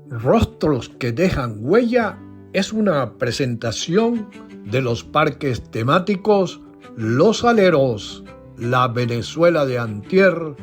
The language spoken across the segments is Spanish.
Rostros que dejan huella es una presentación de los parques temáticos Los Aleros, la Venezuela de antier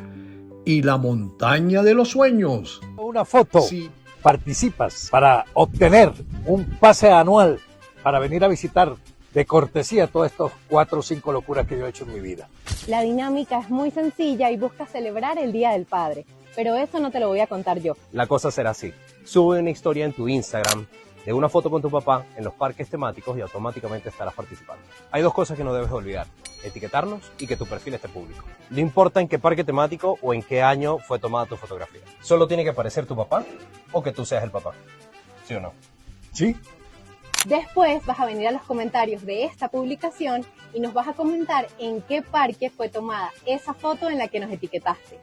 y la Montaña de los Sueños. Una foto. Sí. Participas para obtener un pase anual para venir a visitar de cortesía todas estas 4 o 5 locuras que yo he hecho en mi vida. La dinámica es muy sencilla y busca celebrar el Día del Padre, pero eso no te lo voy a contar yo. La cosa será así: sube una historia en tu Instagram de una foto con tu papá en los parques temáticos y automáticamente estarás participando. Hay 2 cosas que no debes olvidar: etiquetarnos y que tu perfil esté público. No importa en qué parque temático o en qué año fue tomada tu fotografía. Solo tiene que aparecer tu papá o que tú seas el papá. ¿Sí o no? ¿Sí? Después vas a venir a los comentarios de esta publicación y nos vas a comentar en qué parque fue tomada esa foto en la que nos etiquetaste.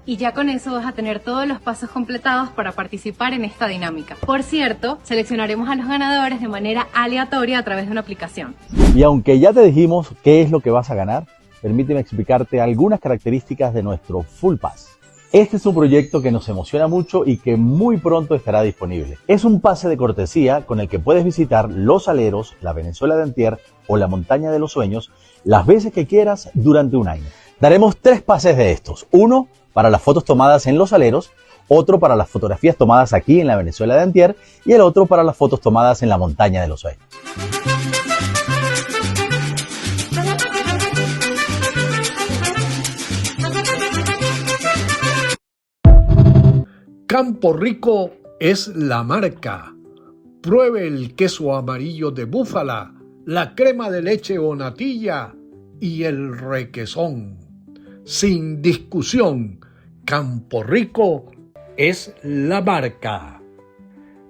Y ya con eso vas a tener todos los pasos completados para participar en esta dinámica. Por cierto, seleccionaremos a los ganadores de manera aleatoria a través de una aplicación. Y aunque ya te dijimos qué es lo que vas a ganar, permíteme explicarte algunas características de nuestro Full Pass. Este es un proyecto que nos emociona mucho y que muy pronto estará disponible. Es un pase de cortesía con el que puedes visitar Los Aleros, la Venezuela de antier o la Montaña de los Sueños las veces que quieras durante un año. Daremos 3 pases de estos: uno para las fotos tomadas en Los Aleros, otro para las fotografías tomadas aquí en la Venezuela de antier y el otro para las fotos tomadas en la Montaña de los Sueños. Campo Rico es la marca. Pruebe el queso amarillo de búfala, la crema de leche o natilla y el requesón. Sin discusión, Campo Rico es la marca.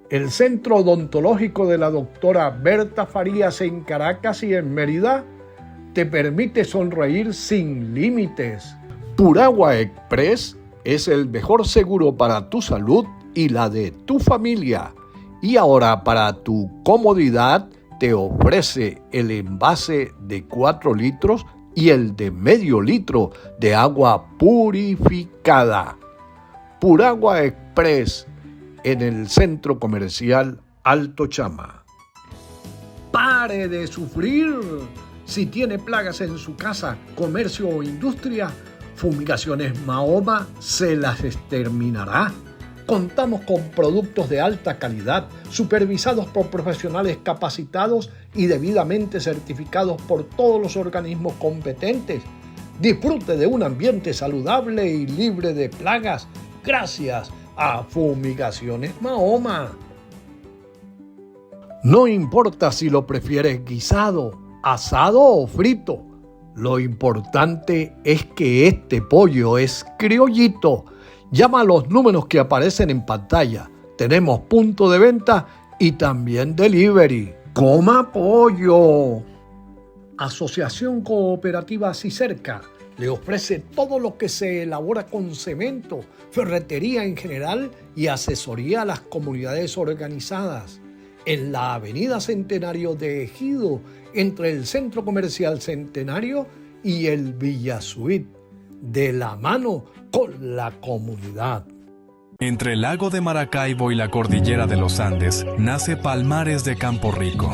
El Centro Odontológico de la doctora Berta Farías en Caracas y en Mérida te permite sonreír sin límites. Puragua Express es el mejor seguro para tu salud y la de tu familia. Y ahora, para tu comodidad, te ofrece el envase de 4 litros y el de medio litro de agua purificada. Puragua Express en el Centro Comercial Alto Chama. ¡Pare de sufrir! Si tiene plagas en su casa, comercio o industria, Fumigaciones Mahoma se las exterminará. Contamos con productos de alta calidad, supervisados por profesionales capacitados y debidamente certificados por todos los organismos competentes. Disfrute de un ambiente saludable y libre de plagas gracias a Fumigaciones Mahoma. No importa si lo prefieres guisado, asado o frito. Lo importante es que este pollo es criollito. Llama a los números que aparecen en pantalla. Tenemos punto de venta y también delivery. ¡Coma pollo! Asociación Cooperativa Cicerca le ofrece todo lo que se elabora con cemento, ferretería en general y asesoría a las comunidades organizadas. En la Avenida Centenario de Ejido, entre el Centro Comercial Centenario y el Villa Suite, de la mano con la comunidad. Entre el lago de Maracaibo y la cordillera de los Andes nace Palmares de Campo Rico,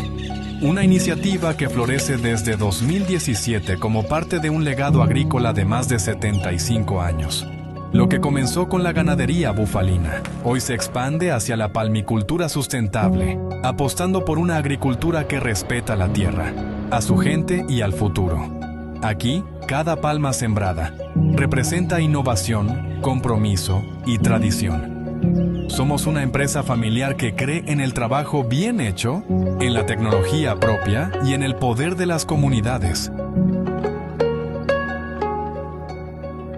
una iniciativa que florece desde 2017 como parte de un legado agrícola de más de 75 años. Lo que comenzó con la ganadería bufalina, hoy se expande hacia la palmicultura sustentable, apostando por una agricultura que respeta la tierra, a su gente y al futuro. Aquí, cada palma sembrada representa innovación, compromiso y tradición. Somos una empresa familiar que cree en el trabajo bien hecho, en la tecnología propia y en el poder de las comunidades.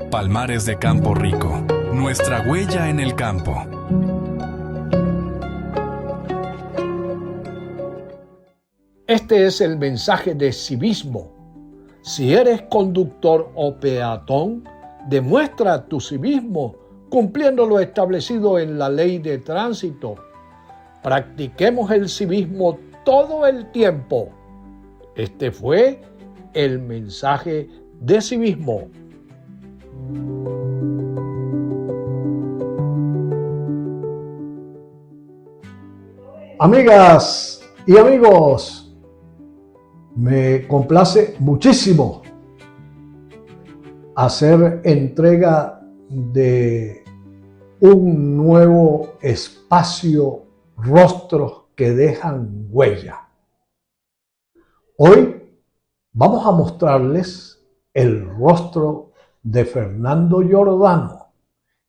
Palmares de Campo Rico, nuestra huella en el campo. Este es el mensaje de civismo. Si eres conductor o peatón, demuestra tu civismo cumpliendo lo establecido en la ley de tránsito. Practiquemos el civismo todo el tiempo. Este fue el mensaje de civismo. Amigas y amigos, me complace muchísimo hacer entrega de un nuevo espacio, rostros que dejan huella. Hoy vamos a mostrarles el rostro de Fernando Giordano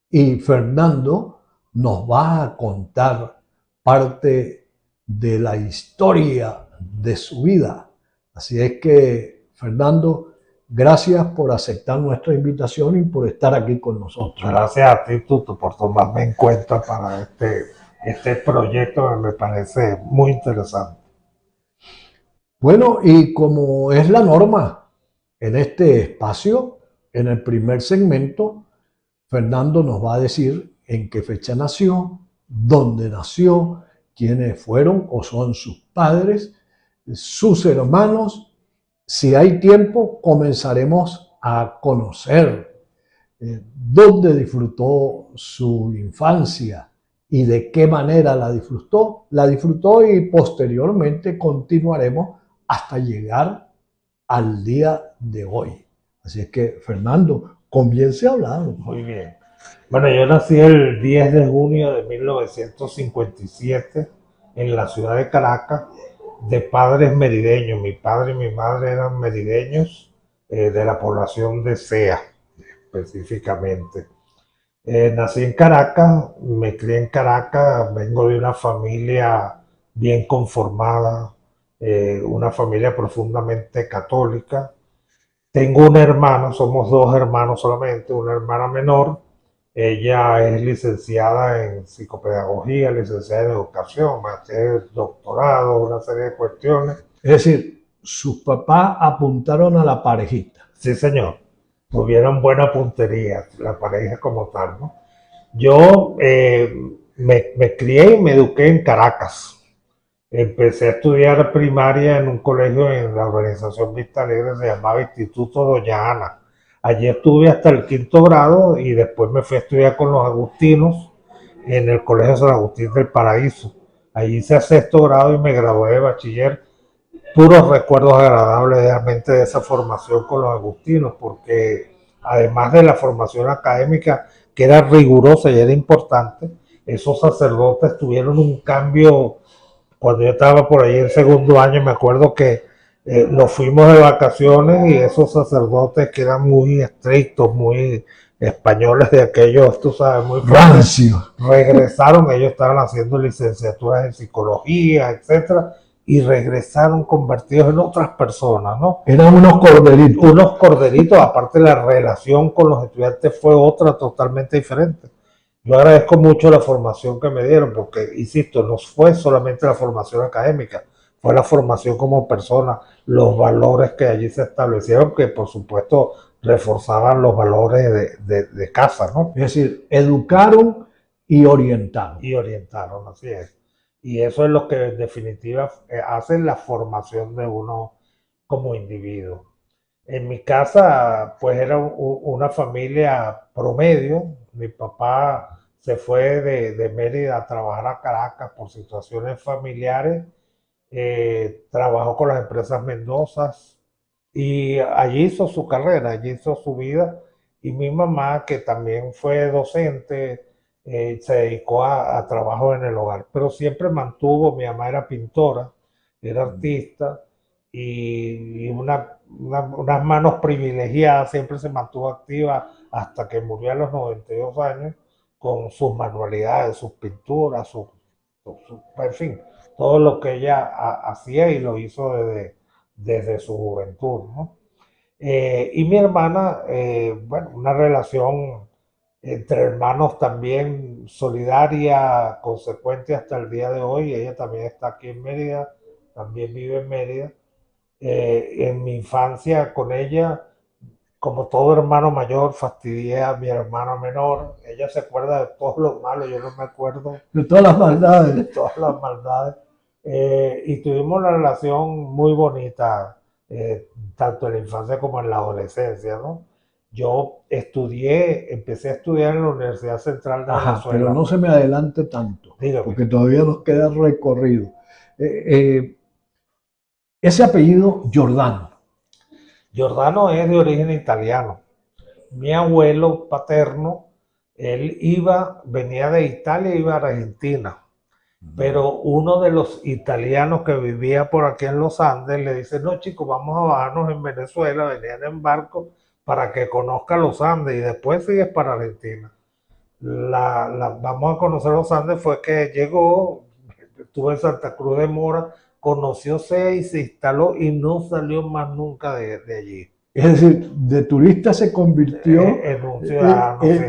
y Fernando nos va a contar parte de la historia de su vida. Así es que, Fernando, gracias por aceptar nuestra invitación y por estar aquí con nosotros. Gracias a ti, Tuto, por tomarme en cuenta para este proyecto que me parece muy interesante. Bueno, y como es la norma en este espacio, en el primer segmento, Fernando nos va a decir en qué fecha nació, dónde nació, quiénes fueron o son sus padres, sus hermanos. Si hay tiempo, comenzaremos a conocer dónde disfrutó su infancia y de qué manera la disfrutó y posteriormente continuaremos hasta llegar al día de hoy. Así es que, Fernando, comience a hablar. Muy bien. Bueno, yo nací el 10 de junio de 1957 en la ciudad de Caracas, de padres merideños. Mi padre y mi madre eran merideños de la población de Sea, específicamente. Nací en Caracas, me crié en Caracas, vengo de una familia bien conformada, una familia profundamente católica. Tengo una hermana, somos dos hermanos solamente, una hermana menor. Ella es licenciada en psicopedagogía, licenciada en educación, va a hacer doctorado, una serie de cuestiones. Es decir, sus papás apuntaron a la parejita. Sí, señor. Tuvieron buena puntería, la pareja como tal, ¿no? Yo me crié y me eduqué en Caracas. Empecé a estudiar primaria en un colegio en la organización Vista Alegre, se llamaba Instituto Doña Ana. Allí estuve hasta el 5º grado y después me fui a estudiar con los agustinos en el Colegio San Agustín del Paraíso. Allí hice 6º grado y me gradué de bachiller. Puros recuerdos agradables realmente de esa formación con los agustinos, porque además de la formación académica, que era rigurosa y era importante, esos sacerdotes tuvieron un cambio. Cuando yo estaba por ahí en 2º año, me acuerdo que nos fuimos de vacaciones y esos sacerdotes que eran muy estrictos, muy españoles de aquellos, tú sabes, muy rancio, regresaron. Ellos estaban haciendo licenciaturas en psicología, etcétera, y regresaron convertidos en otras personas, ¿no? Eran unos corderitos. Unos corderitos, aparte la relación con los estudiantes fue otra totalmente diferente. Yo agradezco mucho la formación que me dieron porque, insisto, no fue solamente la formación académica, fue la formación como persona, los valores que allí se establecieron, que por supuesto reforzaban los valores de casa, ¿no? Es decir, educaron y orientaron. Y orientaron, así es. Y eso es lo que en definitiva hace la formación de uno como individuo. En mi casa, pues era una familia promedio. Mi papá se fue de Mérida a trabajar a Caracas por situaciones familiares. Trabajó con las empresas Mendozas y allí hizo su carrera, allí hizo su vida. Y mi mamá, que también fue docente, se dedicó a trabajo en el hogar, pero siempre mantuvo, mi mamá era pintora, era artista y unas manos privilegiadas, siempre se mantuvo activa hasta que murió a los 92 años con sus manualidades, sus pinturas, en fin, todo lo que ella hacía y lo hizo desde su juventud, ¿no? Y mi hermana, bueno, una relación entre hermanos también solidaria, consecuente hasta el día de hoy. Ella también está aquí en Mérida, también vive en Mérida. En mi infancia con ella, como todo hermano mayor, fastidié a mi hermano menor. Ella se acuerda de todos los malos, yo no me acuerdo. De todas las maldades. De todas las maldades. Y tuvimos una relación muy bonita, tanto en la infancia como en la adolescencia, ¿no? Yo empecé a estudiar en la Universidad Central de Ajá, Venezuela. pero no se me adelante tanto, Dígame. porque todavía nos queda recorrido. Ese apellido, Giordano. Giordano es de origen italiano. Mi abuelo paterno, venía de Italia e iba a Argentina. Pero uno de los italianos que vivía por aquí en los Andes le dice, no chicos, vamos a bajarnos en Venezuela, venían en barco para que conozca los Andes y después sigues para Argentina. Vamos a conocer los Andes fue que llegó, estuvo en Santa Cruz de Mora, conoció CEA y se instaló y no salió más nunca de allí. Es decir, de turista se convirtió En un ciudadano, sí.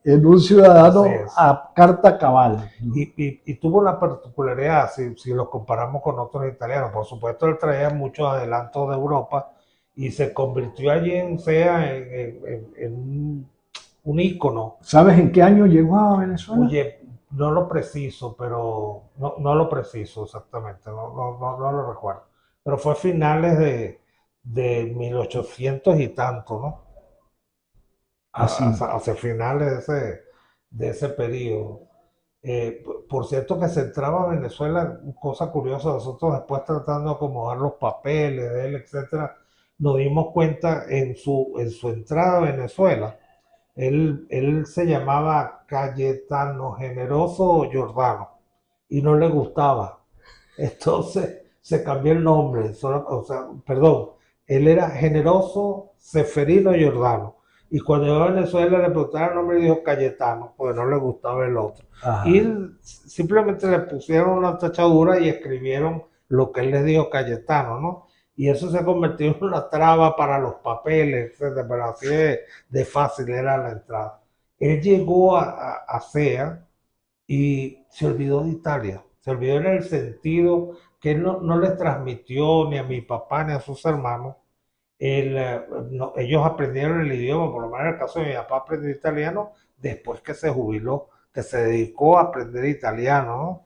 en un ciudadano Así es. a carta cabal. Y tuvo una particularidad, si lo comparamos con otros italianos. Por supuesto, él traía muchos adelantos de Europa y se convirtió allí en CEA en un ícono. ¿Sabes en qué año llegó a Venezuela? Oye, no lo preciso, pero no lo preciso exactamente, no lo recuerdo. Pero fue finales de 1800 y tanto, ¿no? Así. Hacia finales de ese periodo. Por cierto que se entraba a Venezuela, cosa curiosa, nosotros después tratando de acomodar los papeles de él, etcétera, nos dimos cuenta en su entrada a Venezuela, él se llamaba Cayetano Generoso Giordano y no le gustaba. Entonces se cambió el nombre, él era Generoso Seferino Giordano. Y cuando llegó a Venezuela le preguntaron el nombre y dijo Cayetano, porque no le gustaba el otro. Ajá. Y simplemente le pusieron una tachadura y escribieron lo que él les dijo Cayetano, ¿no? Y eso se convirtió en una traba para los papeles, etcétera, pero así de fácil era la entrada. Él llegó a CEA y se olvidó de Italia. Se olvidó en el sentido que él no les transmitió ni a mi papá ni a sus hermanos. Ellos aprendieron el idioma, por lo menos en el caso de mi papá aprendió italiano después que se jubiló, que se dedicó a aprender italiano, ¿no?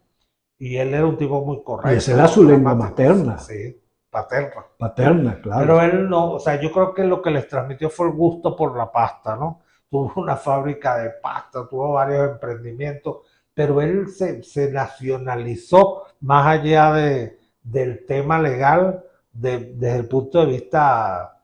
Y él era un tipo muy correcto. Y esa era su lengua materna. Sí, paterna. Paterna, claro. Pero él no, o sea, yo creo que lo que les transmitió fue el gusto por la pasta, ¿no? Tuvo una fábrica de pasta, tuvo varios emprendimientos, pero él se nacionalizó más allá del tema legal, desde el punto de vista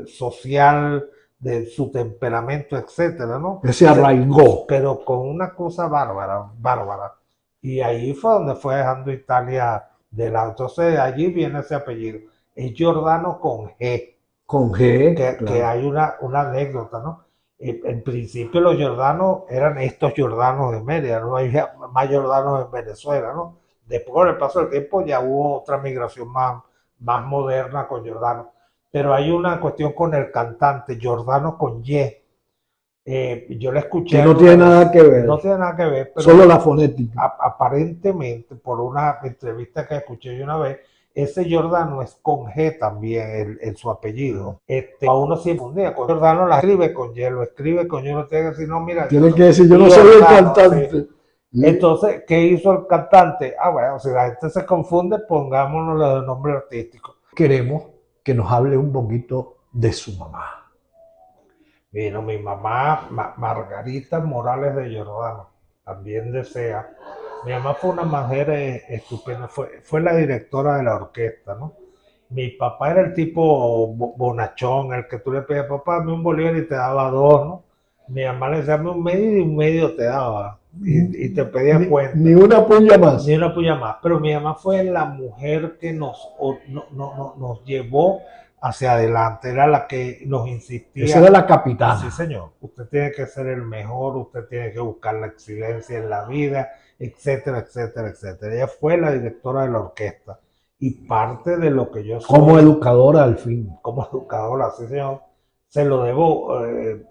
social, de su temperamento, etcétera, ¿no? Que se arraigó. Pero con una cosa bárbara. Y ahí fue donde fue dejando Italia de lado. Entonces de allí viene ese apellido. Es Giordano con G. Con G, que hay una anécdota, ¿no? En principio los Giordanos eran estos Giordanos de Mérida, no había más Giordanos en Venezuela, ¿no? Después con el paso del tiempo ya hubo otra migración más moderna con Giordano. Pero hay una cuestión con el cantante, Giordano con Y. Yo le escuché. Que no tiene nada que ver. No tiene nada que ver, pero solo la fonética. Aparentemente, por una entrevista que escuché yo una vez, ese Giordano es con G también en su apellido. A uno se confundía. Con Giordano la escribe con Y, lo escribe con Y, no tiene que decir, no, mira. Tiene que decir, yo no soy el cantante. Sí. Entonces, ¿qué hizo el cantante? Bueno, si la gente se confunde, pongámonos el nombre artístico. Queremos que nos hable un poquito de su mamá. Bueno, mi mamá, Margarita Morales de Giordano, también de CEA. Mi mamá fue una mujer estupenda, fue la directora de la orquesta, ¿no? Mi papá era el tipo bonachón, el que tú le pedías, papá, dame un bolívar y te daba dos, ¿no? Mi mamá le decía, dame un medio y un medio te daba. Y te pedía cuenta. Ni una puya más. Ni una puya más. Pero mi mamá fue la mujer que nos llevó hacia adelante, era la que nos insistía. Esa era la capitana. Sí, señor. Usted tiene que ser el mejor, usted tiene que buscar la excelencia en la vida, etcétera, etcétera, etcétera. Ella fue la directora de la orquesta. Y parte de lo que yo soy. Como educadora al fin. Como educadora, sí, señor. Se lo debo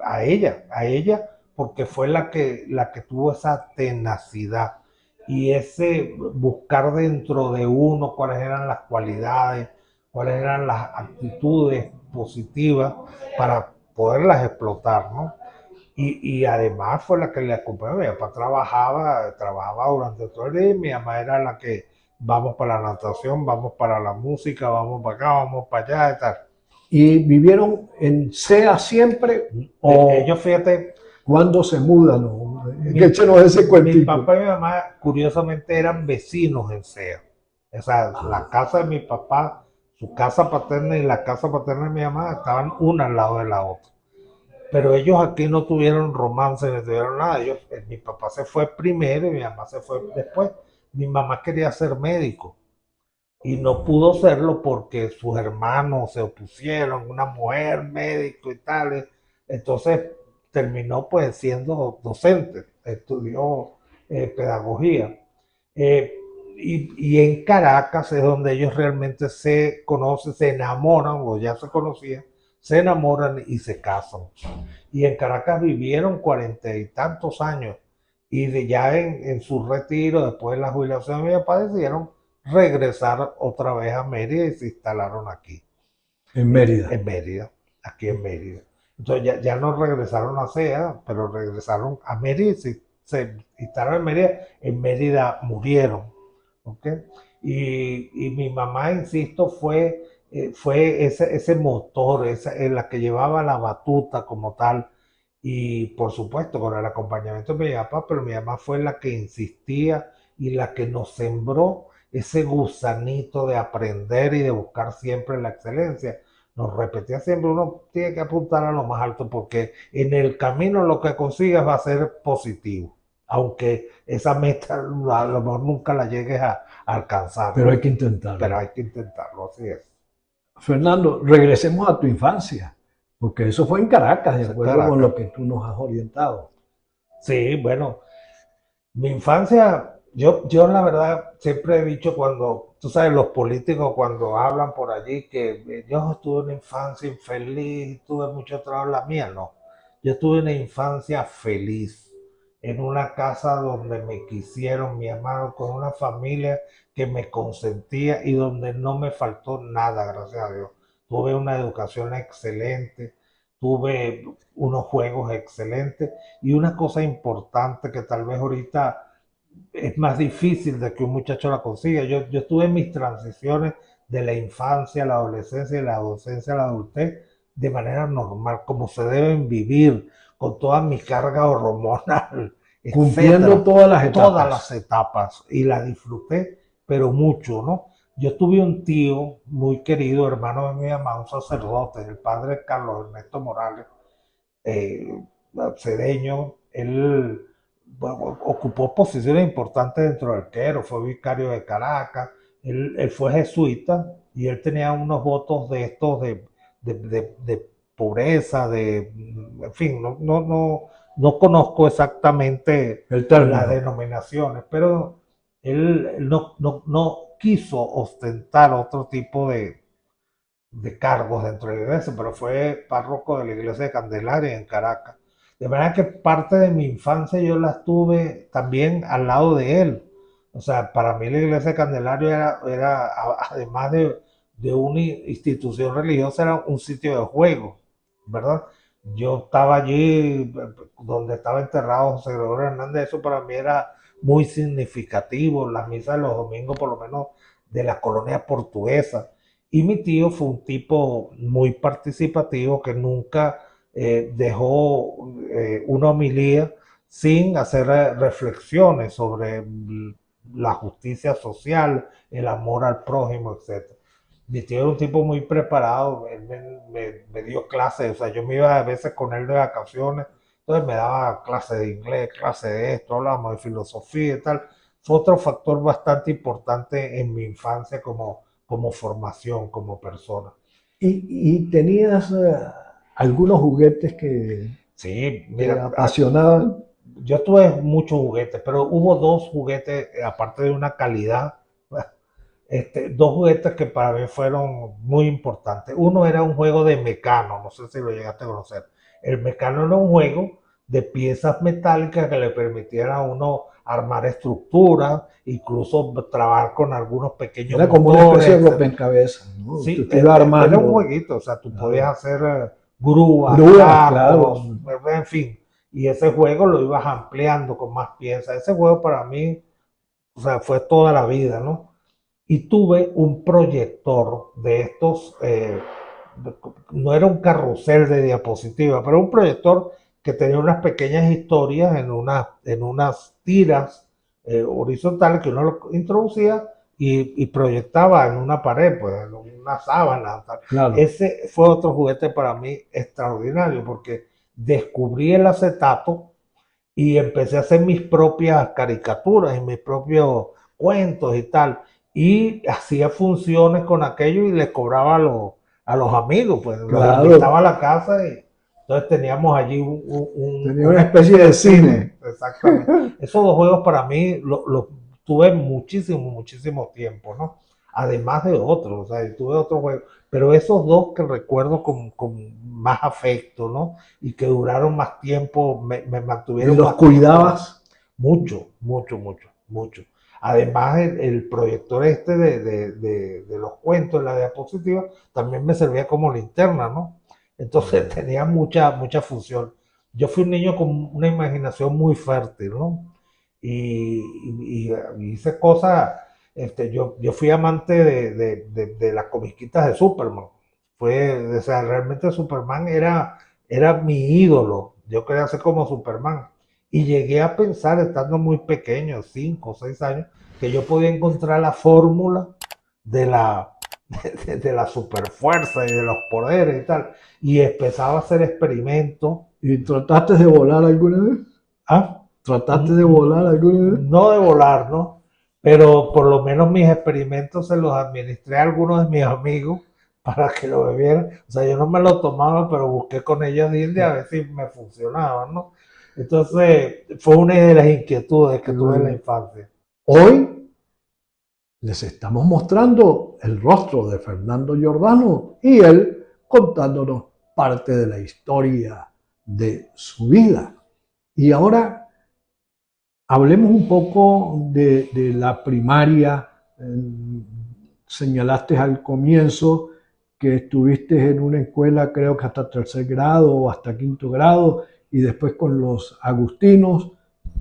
a ella, porque fue la que tuvo esa tenacidad y ese buscar dentro de uno cuáles eran las cualidades, cuáles eran las actitudes positivas para poderlas explotar, ¿no? Y además fue la que le acompañó. Mi papá trabajaba durante todo el día y mi mamá era la que vamos para la natación, vamos para la música, vamos para acá, vamos para allá y tal. ¿Y vivieron en SEA siempre o Ellos, fíjate, cuando se mudan? Que échenos ese mi cuentito. papá y mi mamá curiosamente eran vecinos en SEA. O sea, la casa de mi papá, su casa paterna y la casa paterna de mi mamá estaban una al lado de la otra. Pero ellos aquí no tuvieron romance, ni tuvieron nada. Mi papá se fue primero y mi mamá se fue después. Mi mamá quería ser médico y no pudo serlo porque sus hermanos se opusieron, una mujer médico y tal. Entonces terminó pues siendo docente, estudió pedagogía. Eh, y en Caracas es donde ellos realmente se conocen, se enamoran, o ya se conocían, se enamoran y se casan. Y en Caracas vivieron 40 y tantos años. Y ya en su retiro, después de la jubilación de mi papá, decidieron regresar otra vez a Mérida y se instalaron aquí. En Mérida. En Mérida, aquí en Mérida. Entonces ya no regresaron a SEA, pero regresaron a Mérida y se instalaron en Mérida. En Mérida murieron. ¿Okay? Y mi mamá, insisto, fue ese motor, en la que llevaba la batuta como tal. Y por supuesto, con el acompañamiento de mi papá, pero mi mamá fue la que insistía y la que nos sembró ese gusanito de aprender y de buscar siempre la excelencia. Nos repetía siempre, uno tiene que apuntar a lo más alto porque en el camino lo que consigas va a ser positivo, aunque esa meta a lo mejor nunca la llegues a alcanzar. Pero ¿no? hay que intentarlo. Pero hay que intentarlo, así es. Fernando, regresemos a tu infancia, porque eso fue en Caracas, de En acuerdo Caracas. con lo que tú nos has orientado. Sí, bueno, mi infancia, yo la verdad siempre he dicho cuando, tú sabes, los políticos cuando hablan por allí que yo tuve una infancia infeliz, tuve mucho trabajo, la mía no. Yo tuve una infancia feliz en una casa donde me quisieron, mi hermano, con una familia que me consentía y donde no me faltó nada, gracias a Dios. Tuve una educación excelente, tuve unos juegos excelentes y una cosa importante que tal vez ahorita es más difícil de que un muchacho la consiga. Yo tuve mis transiciones de la infancia a la adolescencia y de la adolescencia a la adultez de manera normal, como se deben vivir, con toda mi carga hormonal, Cumpliendo etcétera, todas las etapas. todas las etapas, y la disfruté, pero mucho, ¿no? Yo tuve un tío muy querido, hermano de mi mamá, un sacerdote, el padre Carlos Ernesto Morales, cedeño. Él bueno, ocupó posiciones importantes dentro del clero, fue vicario de Caracas, él fue jesuita y él tenía unos votos de estos de pobreza, en fin, no conozco exactamente El término. las denominaciones, pero él no quiso ostentar otro tipo de cargos dentro de la iglesia, pero fue párroco de la iglesia de Candelaria en Caracas. De manera que parte de mi infancia yo la tuve también al lado de él. O sea, para mí la iglesia de Candelaria además de una institución religiosa, era un sitio de juego, ¿verdad? Yo estaba allí donde estaba enterrado José Gregorio Hernández, eso para mí era muy significativo, las misas de los domingos, por lo menos de la colonia portuguesa. Y mi tío fue un tipo muy participativo que nunca dejó una homilía sin hacer reflexiones sobre la justicia social, el amor al prójimo, etc. Mi tío era un tipo muy preparado, él me dio clases, o sea, yo me iba a veces con él de vacaciones, entonces me daba clases de inglés, clases de esto, hablábamos de filosofía y tal. Fue otro factor bastante importante en mi infancia como formación, como persona. ¿Y tenías algunos juguetes que Sí, te mira, apasionaban? yo tuve muchos juguetes, pero hubo dos juguetes, aparte de una calidad, dos juguetes que para mí fueron muy importantes. Uno era un juego de Mecano, no sé si lo llegaste a conocer. El Mecano era un juego de piezas metálicas que le permitieran a uno armar estructuras, incluso trabajar con algunos pequeños Era como una motores, especie de etcétera. rompecabezas, ¿no? Sí, Tú te ibas era armando. un jueguito, o sea, tú Claro. podías hacer grúas, Grúas, carros, claro. en fin. Y ese juego lo ibas ampliando con más piezas. Ese juego para mí, o sea, fue toda la vida, ¿no? Y tuve un proyector de estos no era un carrusel de diapositivas, pero un proyector que tenía unas pequeñas historias en unas tiras horizontales que uno lo introducía y proyectaba en una pared, pues en una sábana. Tal. Claro. Ese fue otro juguete para mí extraordinario porque descubrí el acetato y empecé a hacer mis propias caricaturas y mis propios cuentos y tal. Y hacía funciones con aquello y les cobraba a los amigos, pues Claro. los invitaba a la casa y entonces teníamos allí Tenía una especie de cine. Exactamente. Esos dos juegos para mí los tuve muchísimo tiempo, ¿no? Además de otros, o sea, tuve otros juegos, pero esos dos que recuerdo con más afecto, ¿no? Y que duraron más tiempo, me mantuvieron ¿Y los más cuidabas? tiempo. Mucho. Además, el proyector este de los cuentos, la diapositiva, también me servía como linterna, ¿no? Entonces tenía mucha función. Yo fui un niño con una imaginación muy fértil, ¿no? Y hice cosas, yo fui amante de las comiquitas de Superman. O sea, realmente Superman era mi ídolo. Yo quería ser como Superman. Y llegué a pensar, estando muy pequeño, 5 o 6 años, que yo podía encontrar la fórmula de de la superfuerza y de los poderes y tal. Y empezaba a hacer experimentos. ¿Y trataste de volar alguna vez? ¿Ah? ¿Trataste de volar alguna vez? No de volar, ¿no? Pero por lo menos mis experimentos se los administré a algunos de mis amigos para que lo bebieran. O sea, yo no me lo tomaba, pero busqué con ellos de a ver si me funcionaba, ¿no? Entonces, fue una de las inquietudes que tuve en la infancia. Hoy les estamos mostrando el rostro de Fernando Giordano y él contándonos parte de la historia de su vida. Y ahora hablemos un poco de la primaria. Señalaste al comienzo que estuviste en una escuela, creo que hasta 3er grado o hasta 5º grado, y después con los agustinos.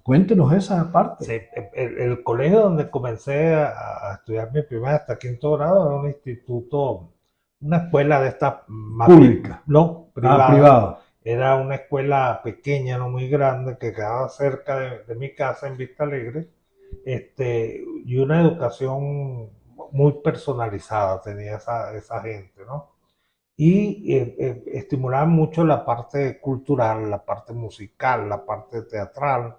Cuéntenos esa parte. Sí, el colegio donde comencé a estudiar mi primaria hasta 5º grado era un instituto, una escuela de estas Pública. No, privada. Privado. Era una escuela pequeña, no muy grande, que quedaba cerca de mi casa en Vista Alegre, y una educación muy personalizada tenía esa gente, ¿no? Y estimulaban mucho la parte cultural, la parte musical, la parte teatral,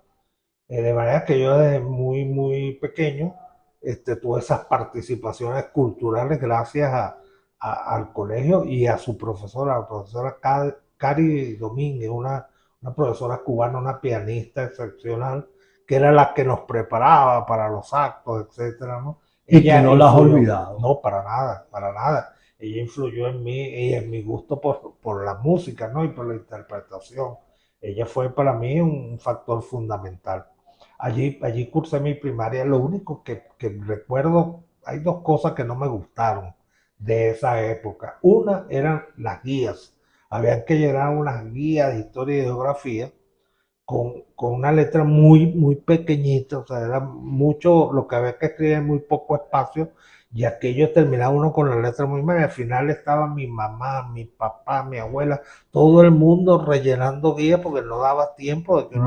de manera que yo desde muy pequeño tuve esas participaciones culturales gracias al colegio y a su profesora, la profesora Cari Domínguez, una profesora cubana, una pianista excepcional, que era la que nos preparaba para los actos, etcétera, ¿no? Y que no la has olvidado. No, para nada. Ella influyó en mí y en mi gusto por la música, ¿no? Y por la interpretación. Ella fue para mí un factor fundamental. Allí cursé mi primaria. Lo único que recuerdo, hay dos cosas que no me gustaron de esa época. Una eran las guías. Habían que llenar unas guías de historia y geografía con una letra muy pequeñita. O sea, era mucho lo que había que escribir en muy poco espacio. Y aquello terminaba uno con la letra muy mal. Al final estaba mi mamá, mi papá, mi abuela, todo el mundo rellenando guías porque no daba tiempo de que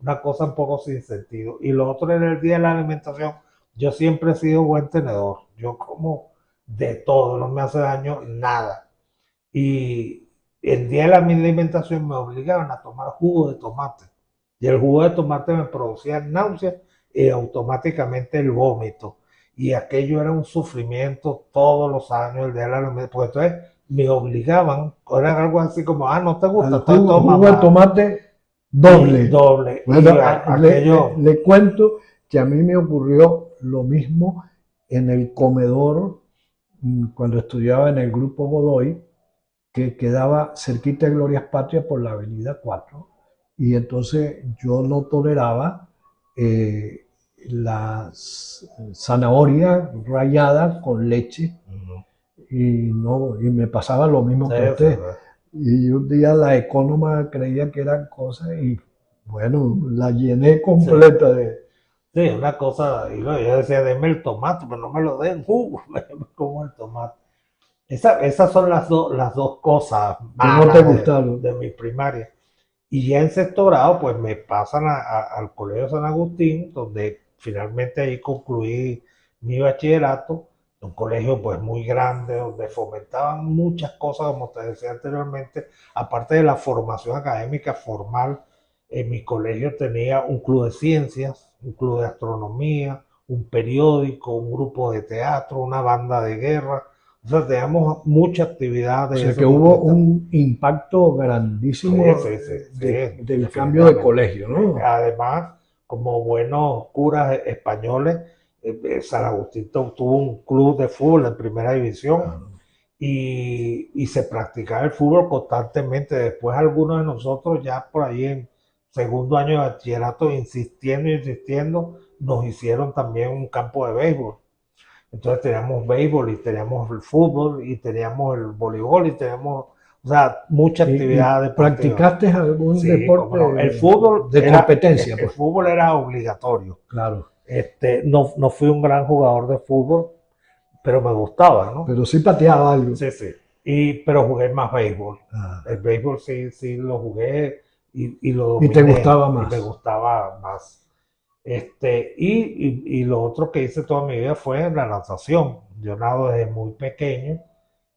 una cosa un poco sin sentido. Y lo otro era el día de la alimentación. Yo siempre he sido buen tenedor. Yo como de todo, no me hace daño nada. Y el día de la alimentación me obligaban a tomar jugo de tomate. Y el jugo de tomate me producía náuseas y automáticamente el vómito. Y aquello era un sufrimiento todos los años, el día de la alimentación. Porque entonces me obligaban, era algo así como, no te gusta, entonces toma jugo de tomate doble. Doble. Bueno, aquello... le cuento que a mí me ocurrió lo mismo en el comedor cuando estudiaba en el Grupo Godoy, que quedaba cerquita de Glorias Patrias por la Avenida 4, y entonces yo no toleraba las zanahorias ralladas con leche, y me pasaba lo mismo que usted. Y un día la Economa creía que eran cosas y bueno, la llené completa de... Sí, una cosa, y luego yo decía, denme el tomate, pero no me lo den jugo, como el tomate. Esas son las dos cosas Que no malas te gustaron. de mi primaria. Y ya en sexto grado, pues me pasan al Colegio San Agustín, donde finalmente ahí concluí mi bachillerato, un colegio pues muy grande, donde fomentaban muchas cosas, como te decía anteriormente, aparte de la formación académica formal. En mi colegio tenía un club de ciencias, un club de astronomía, un periódico, un grupo de teatro, una banda de guerra. O sea, teníamos mucha actividad O de sea ese que hubo tipo. un impacto grandísimo Sí, sí, sí, del cambio de definitivamente. colegio, ¿no? Además, como buenos curas españoles, San Agustín tuvo un club de fútbol en primera división y se practicaba el fútbol constantemente. Después algunos de nosotros ya por ahí en segundo año de bachillerato, insistiendo, nos hicieron también un campo de béisbol. Entonces teníamos béisbol y teníamos el fútbol y teníamos el voleibol y teníamos, o sea, mucha actividad deportiva. ¿Practicaste algún Sí, deporte cómo no. El fútbol de competencia? El Pues? fútbol era obligatorio. Claro, No fui un gran jugador de fútbol, pero me gustaba, ¿no? pero sí pateaba algo. Sí, sí. Pero jugué más béisbol. Ah. El béisbol sí lo jugué y lo ¿Y te dominé, gustaba más? y me gustaba más. Y lo otro que hice toda mi vida fue la natación. Yo nado desde muy pequeño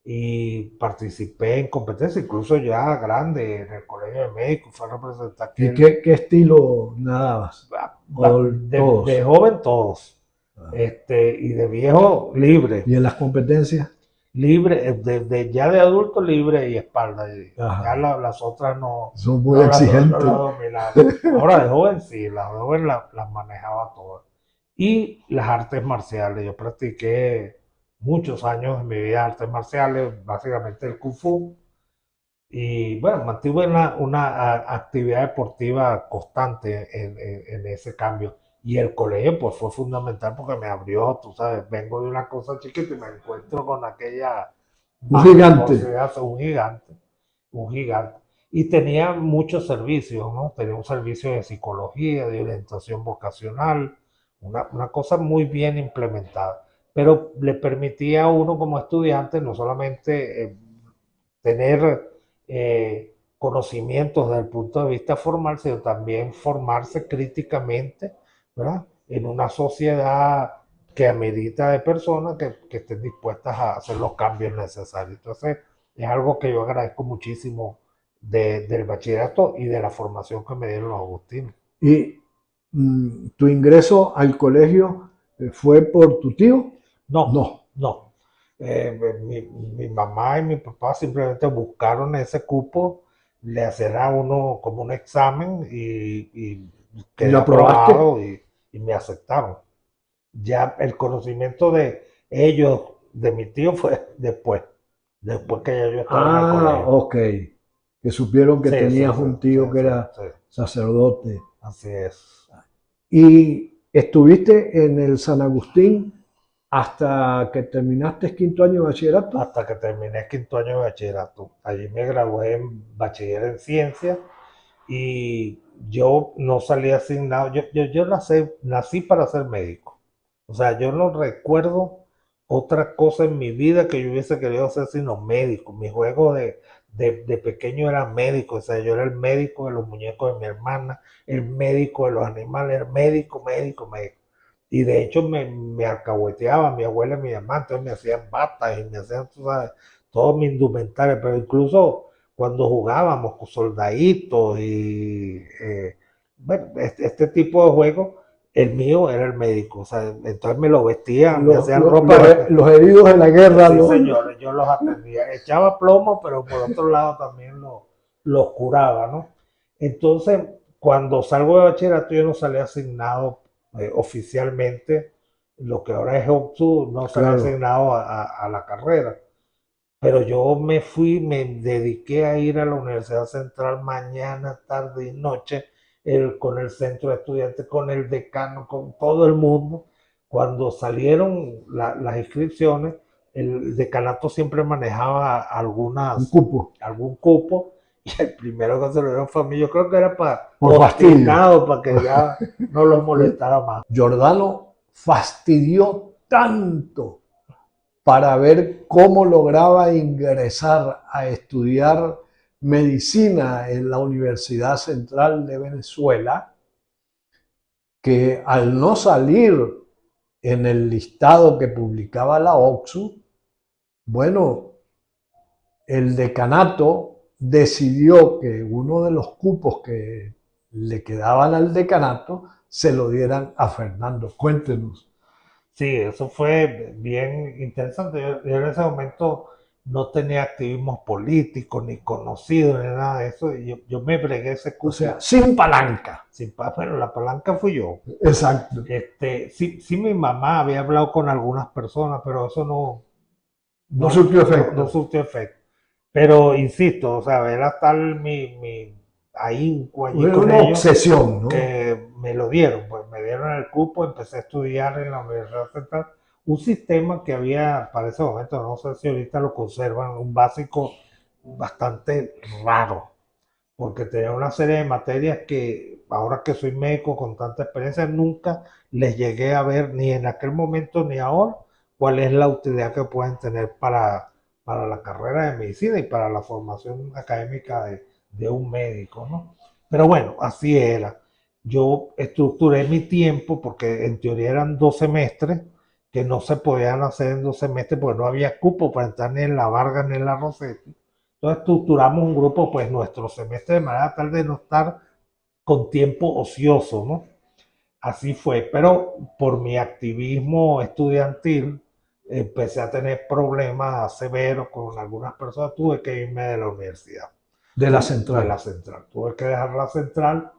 y participé en competencias, incluso ya grande, en el colegio de médicos, fue a representar ¿Y qué estilo nadabas? ¿O todos? de joven todos. Ah. Y de viejo libre. ¿Y en las competencias? Libre, ya de adulto libre y espalda. Ajá. Ya las otras no. Son muy no exigentes. las dominaba. Ahora de joven sí, las de joven las manejaba todas. Y las artes marciales, yo practiqué muchos años en mi vida artes marciales, básicamente el Kung Fu. Y bueno, mantuve una actividad deportiva constante en ese cambio. Y el colegio pues fue fundamental porque me abrió, tú sabes, vengo de una cosa chiquita y me encuentro con aquella Un gigante. un gigante, un gigante. Y tenía muchos servicios, ¿no? Tenía un servicio de psicología, de orientación vocacional, una cosa muy bien implementada. Pero le permitía a uno como estudiante no solamente tener conocimientos desde el punto de vista formal, sino también formarse críticamente, ¿verdad? En una sociedad que amerita de personas que estén dispuestas a hacer los cambios necesarios. Entonces, es algo que yo agradezco muchísimo del bachillerato y de la formación que me dieron los agustinos. ¿Y tu ingreso al colegio fue por tu tío? No. Mi mamá y mi papá simplemente buscaron ese cupo, le hacían a uno como un examen y quedé ¿Lo aprobaste? aprobado y me aceptaron. Ya el conocimiento de ellos, de mi tío, fue después que ya yo estaba en el colegio. Ok. Que supieron que Sí, tenías sí, un tío sí, que era sí, sacerdote. así es. ¿Y estuviste en el San Agustín hasta que terminaste quinto año de bachillerato? Hasta que terminé quinto año de bachillerato. Allí me gradué en bachiller en ciencias y yo no salí asignado. Yo nací para ser médico. O sea, yo no recuerdo otra cosa en mi vida que yo hubiese querido ser sino médico. Mi juego de pequeño era médico. O sea, yo era el médico de los muñecos de mi hermana, el médico de los animales, el médico. Y de hecho me alcahueteaba mi abuela y mi mamá, entonces me hacían batas y me hacían, tú sabes, todo mi indumentaria, pero incluso cuando jugábamos con soldaditos y bueno, este tipo de juegos, el mío era el médico, o sea, entonces me lo vestían, me hacían ropa. Los heridos de la guerra. Sí, señores, yo los atendía, echaba plomo, pero por otro lado también los curaba, ¿no? Entonces, cuando salgo de bachillerato, yo no salí asignado oficialmente, lo que ahora es OPSU, no salí Claro. asignado a la carrera. Pero yo me dediqué a ir a la Universidad Central mañana, tarde y noche, con el centro de estudiantes, con el decano, con todo el mundo. Cuando salieron las inscripciones, el decanato siempre manejaba Un cupo. algún cupo, y el primero que se lo dieron fue a mí. Yo creo que era para fastidio. para que ya no los molestara más. Giordano fastidió tanto para ver cómo lograba ingresar a estudiar medicina en la Universidad Central de Venezuela, que al no salir en el listado que publicaba la OCSU, bueno, el decanato decidió que uno de los cupos que le quedaban al decanato se lo dieran a Fernando. Cuéntenos. Sí, eso fue bien interesante. Yo en ese momento no tenía activismo político, ni conocido, ni nada de eso. Y yo me bregué ese O cupo. sea, sin palanca. Bueno, la palanca fui yo. Exacto. Sí, mi mamá había hablado con algunas personas, pero eso No surtió efecto. no surtió efecto. Pero insisto, o sea, era tal ahí allí Era con una ellos obsesión, ¿no? que me lo dieron, pues me dieron el cupo, empecé a estudiar en la Universidad Central, un sistema que había para ese momento, no sé si ahorita lo conservan, un básico bastante raro, porque tenía una serie de materias que ahora que soy médico con tanta experiencia, nunca les llegué a ver ni en aquel momento ni ahora cuál es la utilidad que pueden tener para la carrera de medicina y para la formación académica de un médico, ¿no? Pero bueno, así era. Yo estructuré mi tiempo porque en teoría eran 2 semestres que no se podían hacer en 2 semestres porque no había cupo para entrar ni en la Vargas ni en la Rossetti. Entonces estructuramos un grupo, pues nuestro semestre de manera tal de no estar con tiempo ocioso, ¿no? Así fue, pero por mi activismo estudiantil empecé a tener problemas severos con algunas personas, tuve que irme de la universidad. De la De central. la central. Tuve que dejar la central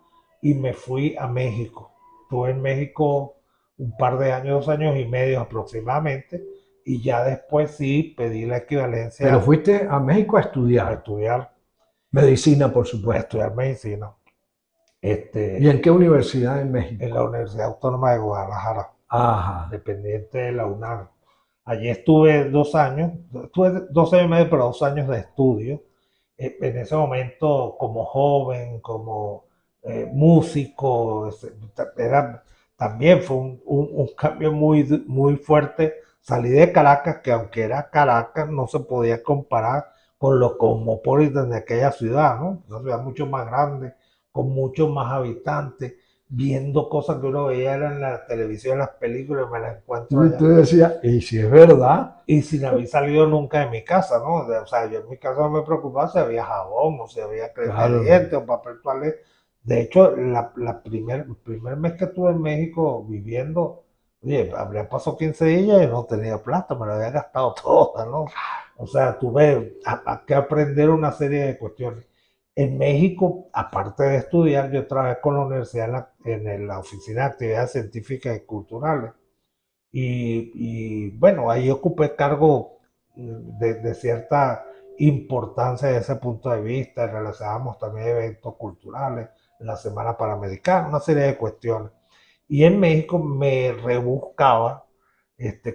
y me fui a México. Estuve en México un par de años, 2 años y medio aproximadamente, y ya después sí pedí la equivalencia Pero fuiste a México a a estudiar estudiar, medicina, por a supuesto. estudiar medicina. ¿Y en qué universidad en México? En la Universidad Autónoma de Guadalajara, Ajá. dependiente de la UNAM. Allí estuve 2 años, estuve 2 años y medio, pero 2 años de estudio. En ese momento, como joven, como músico, también fue un cambio muy fuerte. Salí de Caracas, que aunque era Caracas, no se podía comparar con lo cosmopolitan de aquella ciudad, ¿no? Una ciudad mucho más grande, con muchos más habitantes, viendo cosas que uno veía en la televisión, en las películas, me las encuentro Y allá. tú decías, y si es verdad, Y sin haber salido nunca de mi casa, ¿no? O sea, yo en mi casa no me preocupaba si había jabón o si había crema Claro. de dientes o papel toalé. De hecho, el primer mes que estuve en México viviendo, oye, habría pasado 15 días y no tenía plata, me lo había gastado toda, ¿no? O sea, tuve que aprender una serie de cuestiones. En México, aparte de estudiar, yo trabajé con la universidad en la Oficina de Actividades Científicas y Culturales. Bueno, ahí ocupé cargo de cierta importancia desde ese punto de vista. Realizábamos también eventos culturales, la Semana Panamericana, una serie de cuestiones. Y en México me rebuscaba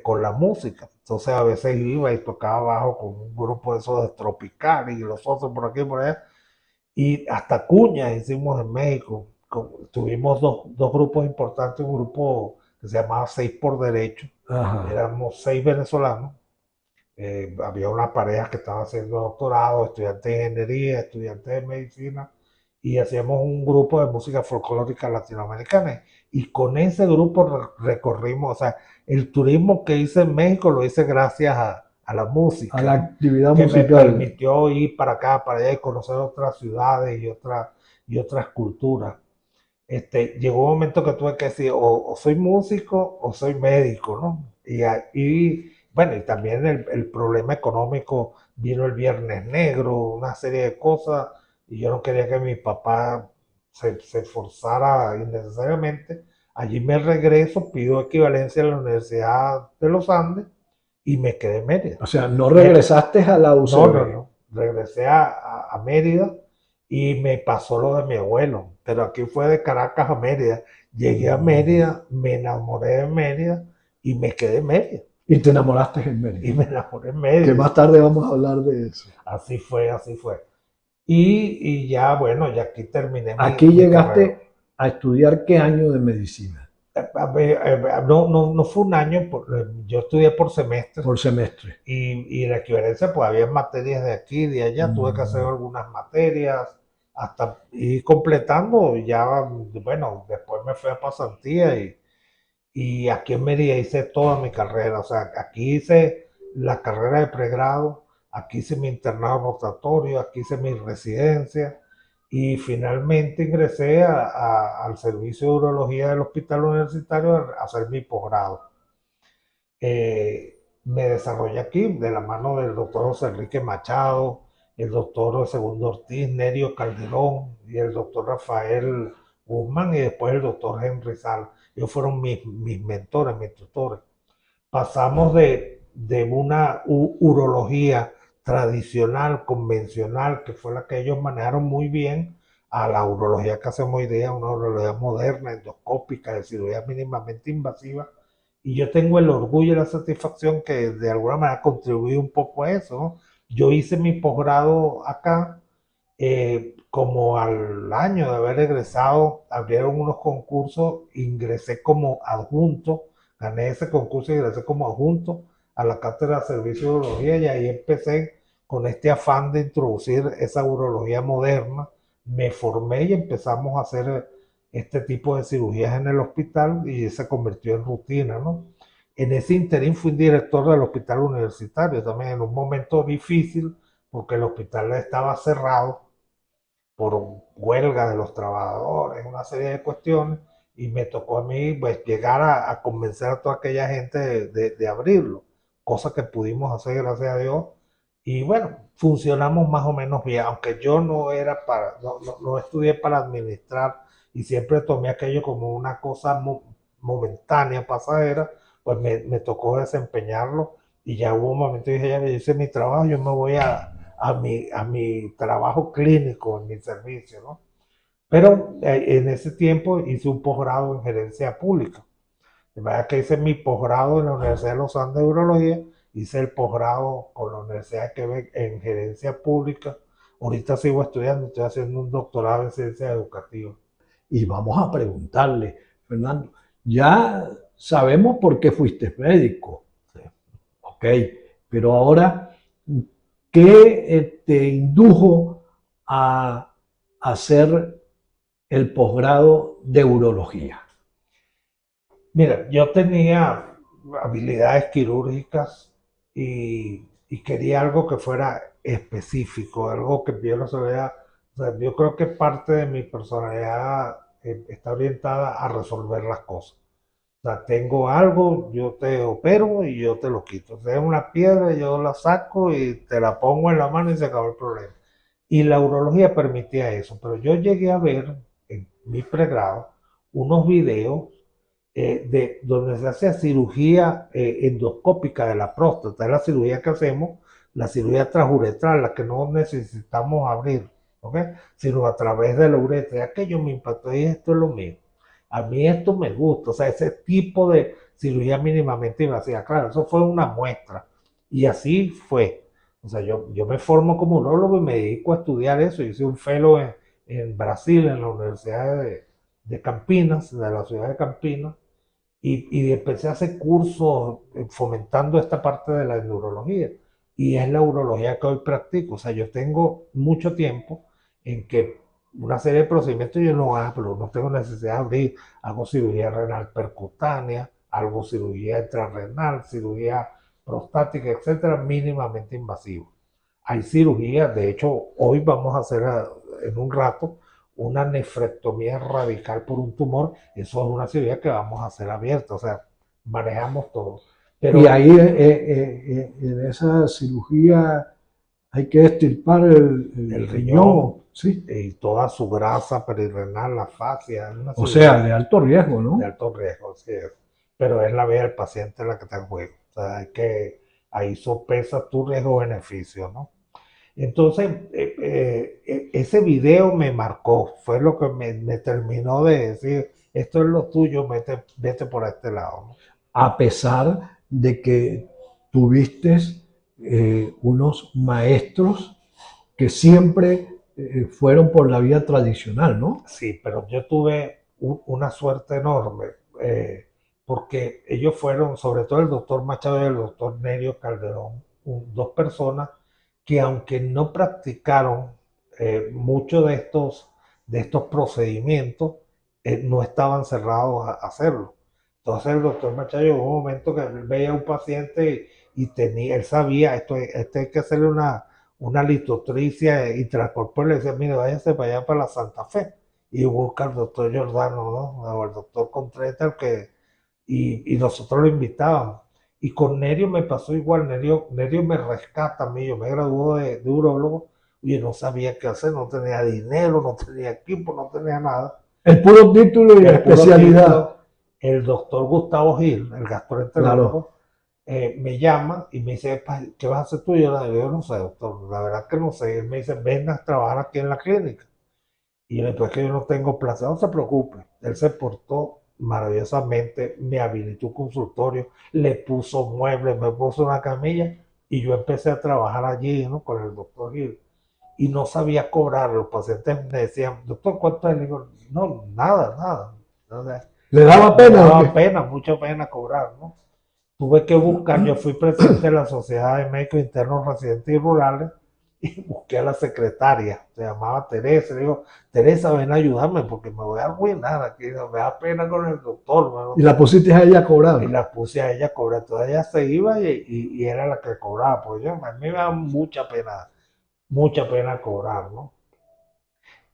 con la música. Entonces a veces iba y tocaba bajo con un grupo de esos de tropical y los otros por aquí y por allá. Y hasta cuñas hicimos en México. Tuvimos dos grupos importantes, un grupo que se llamaba Seis por Derecho. ajá. Éramos 6 venezolanos. Había una pareja que estaba haciendo doctorado, estudiantes de ingeniería, estudiantes de medicina, y hacíamos un grupo de música folclórica latinoamericana. Y con ese grupo recorrimos, o sea, el turismo que hice en México lo hice gracias a la música, A la ¿no? actividad Que me musical. permitió ir para acá, para allá y conocer otras ciudades y otras culturas. Llegó un momento que tuve que decir, o soy músico o soy médico, ¿no? Bueno, y también el problema económico, vino el Viernes Negro, una serie de cosas, y yo no quería que mi papá se esforzara innecesariamente. Allí me regreso, pido equivalencia en la Universidad de los Andes y me quedé en Mérida. O sea, no regresaste a la UCB. No. Regresé a Mérida y me pasó lo de mi abuelo. Pero aquí fue de Caracas a Mérida. Llegué a Mérida, me enamoré de Mérida y me quedé en Mérida. Y te enamoraste en Y Mérida. me enamoré en Mérida. Que más tarde vamos a hablar de eso. Así fue, así fue. Y ya, bueno, ya aquí terminé Aquí mi llegaste carrera. a estudiar ¿qué año de medicina? No fue un año, yo estudié por semestre por semestre. y la equivalencia, pues había materias de aquí y de allá, tuve que hacer algunas materias hasta ir completando, ya, bueno, después me fui a pasantía y aquí en Mérida hice toda mi carrera, o sea, aquí hice la carrera de pregrado, aquí hice mi internado rotatorio, aquí hice mi residencia y finalmente ingresé al servicio de urología del hospital universitario a hacer mi posgrado. Me desarrollé aquí de la mano del doctor José Enrique Machado, el doctor Segundo Ortiz, Nerio Calderón y el doctor Rafael Guzmán y después el doctor Henry Sal. Ellos fueron mis mentores, mis tutores. Pasamos de una urología tradicional, convencional, que fue la que ellos manejaron muy bien, a la urología que hacemos hoy día, una urología moderna, endoscópica, de cirugía mínimamente invasiva. Y yo tengo el orgullo y la satisfacción que de alguna manera contribuí un poco a eso, ¿no? Yo hice mi posgrado acá, como al año de haber egresado, abrieron unos concursos, ingresé como adjunto, gané ese concurso y ingresé como adjunto a la cátedra de servicio de urología y ahí empecé con este afán de introducir esa urología moderna. Me formé y empezamos a hacer este tipo de cirugías en el hospital y se convirtió en rutina, ¿no? En ese interín fui director del hospital universitario, también en un momento difícil porque el hospital estaba cerrado por huelga de los trabajadores, una serie de cuestiones, y me tocó a mí pues, llegar a convencer a toda aquella gente de abrirlo, cosa que pudimos hacer gracias a Dios, y bueno, funcionamos más o menos bien, aunque yo no estudié para administrar y siempre tomé aquello como una cosa momentánea, pasajera, pues me tocó desempeñarlo y ya hubo un momento y dije, ya hice mi trabajo, yo me voy a mi trabajo clínico, en mi servicio, ¿no? Pero en ese tiempo hice un posgrado en gerencia pública. De manera que hice mi posgrado en la Universidad de los Andes de Urología, hice el posgrado con la Universidad de Quebec en gerencia pública. Ahorita sigo estudiando, estoy haciendo un doctorado en ciencias educativas. Y vamos a preguntarle, Fernando, ya sabemos por qué fuiste médico, ok, pero ahora, ¿qué te indujo a hacer el posgrado de urología? Mira, yo tenía habilidades quirúrgicas y quería algo que fuera específico, algo que yo no sabía. O sea, yo creo que parte de mi personalidad está orientada a resolver las cosas. O sea, tengo algo, yo te opero y yo te lo quito. O sea, es una piedra, yo la saco y te la pongo en la mano y se acabó el problema. Y la urología permitía eso, pero yo llegué a ver en mi pregrado unos videos donde se hace cirugía endoscópica de la próstata, es la cirugía que hacemos, la cirugía transuretral, la que no necesitamos abrir, ¿ok? Sino a través de la uretra. Y aquello me impactó y esto es lo mío. A mí esto me gusta, o sea, ese tipo de cirugía mínimamente invasiva. Claro, eso fue una muestra y así fue. O sea, yo me formo como urólogo y me dedico a estudiar eso. Hice un fellow en Brasil, en la Universidad de Campinas, de la ciudad de Campinas, y empecé a hacer cursos fomentando esta parte de la neurología. Y es la urología que hoy practico. O sea, yo tengo mucho tiempo en que una serie de procedimientos yo no hablo, no tengo necesidad de abrir, hago cirugía renal percutánea, hago cirugía intrarrenal, cirugía prostática, etcétera, mínimamente invasivo. Hay cirugía, de hecho, hoy vamos a hacer en un rato una nefrectomía radical por un tumor, eso es una cirugía que vamos a hacer abierta, o sea, manejamos todo. Pero, y ahí en esa cirugía hay que extirpar el riñón, ¿sí? Y toda su grasa perirrenal, la fascia. O sea, de alto riesgo, ¿no? De alto riesgo, sí es. Pero es la vida del paciente la que está en juego. O sea, ahí sopesa tu riesgo-beneficio, ¿no? Entonces, ese video me marcó, fue lo que me terminó de decir, esto es lo tuyo, vete por este lado, ¿no? A pesar de que tuviste unos maestros que siempre fueron por la vía tradicional, ¿no? Sí, pero yo tuve una suerte enorme. porque ellos fueron, sobre todo el doctor Machado y el doctor Nerio Calderón, dos personas que aunque no practicaron muchos de estos procedimientos, no estaban cerrados a hacerlo. Entonces el doctor Machado llegó un momento que él veía a un paciente y él sabía, esto hay que hacerle una litotricia intracorpórea, y le decía, mire, váyase para allá para la Santa Fe y busca al doctor Giordano, ¿no? O al doctor Contreras, y nosotros lo invitábamos. Y con Nerio me pasó igual, Nerio me rescata a mí, yo me gradué de urólogo y yo no sabía qué hacer, no tenía dinero, no tenía equipo, no tenía nada. El puro título y la El puro especialidad. título, el doctor Gustavo Gil, el gastroenterólogo, me llama y me dice, ¿qué vas a hacer tú? Yo no sé, doctor, la verdad que no sé. Él me dice, ven a trabajar aquí en la clínica. Y yo le dije, pues que yo no tengo plaza, no se preocupe. Él se portó maravillosamente, me habilitó un consultorio, le puso muebles, me puso una camilla y yo empecé a trabajar allí, ¿no? Con el doctor Gil. Y no sabía cobrar, los pacientes me decían, doctor, ¿cuánto es? Le digo, no, nada. ¿Le daba pena? Me daba pena, mucha pena cobrar, ¿no? Tuve que buscar, yo fui presidente de la Sociedad de Médicos Internos Residentes y Rurales y busqué a la secretaria, se llamaba Teresa, le digo, Teresa, ven a ayudarme porque me voy a arruinar aquí, me da pena con el doctor. ¿No? Y la pusiste a ella a cobrar. Y la puse a ella a cobrar, entonces ella se iba y era la que cobraba, pues a mí me da mucha pena cobrar, ¿no?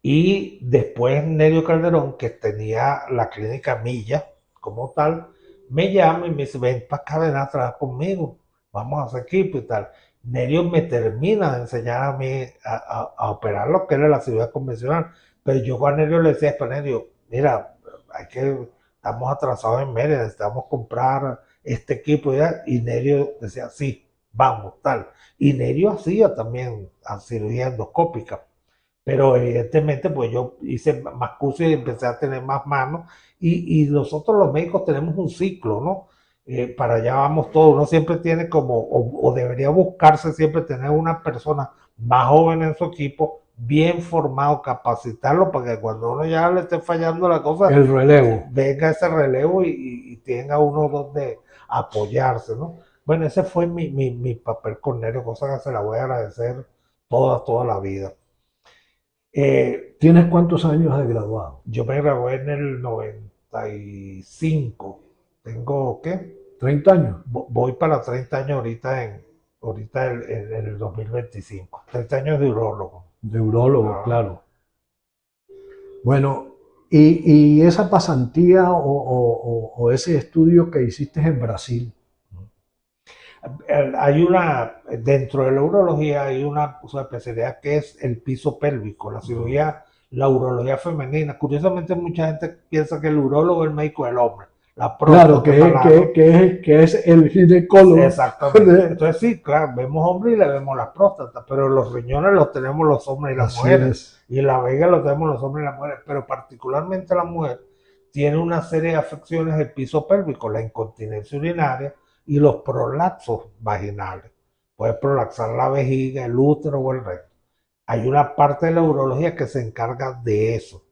Y después Nerio Calderón, que tenía la clínica Milla como tal, me llama y me dice, ven para acá, ven a trabajar conmigo, vamos a hacer equipo y tal. Nerio me termina de enseñar a mí a operar lo que era la cirugía convencional, pero yo a Nerio le decía, Nerio, mira, estamos atrasados en Mérida, necesitamos comprar este equipo y Nerio decía, sí, vamos, tal. Y Nerio hacía también cirugía endoscópica. Pero evidentemente pues yo hice más cursos y empecé a tener más manos y nosotros los médicos tenemos un ciclo, ¿no? Para allá vamos todos, uno siempre tiene o debería buscarse siempre tener una persona más joven en su equipo, bien formado, capacitarlo para que cuando uno ya le esté fallando la cosa, el relevo, venga ese relevo y tenga uno donde apoyarse, ¿no? Bueno, ese fue mi papel con Nerio, cosa que se la voy a agradecer toda la vida. ¿Tienes cuántos años de graduado? Yo me gradué en el 95. ¿Tengo qué? 30 años. Voy para 30 años ahorita en el 2025. 30 años de urólogo. De urólogo, claro. Bueno, y esa pasantía o ese estudio que hiciste en Brasil. Dentro de la urología hay una especialidad que es el piso pélvico, la urología femenina. Curiosamente mucha gente piensa que el urólogo es el médico del hombre. Claro, que es el ginecólogo. Exactamente. Entonces sí, claro, vemos hombres y le vemos las próstatas, pero los riñones los tenemos los hombres y las mujeres. Y la vega los tenemos los hombres y las mujeres, pero particularmente la mujer tiene una serie de afecciones del piso pélvico, la incontinencia urinaria y los prolapsos vaginales. Puede prolapsar la vejiga, el útero o el recto. Hay una parte de la urología que se encarga de eso.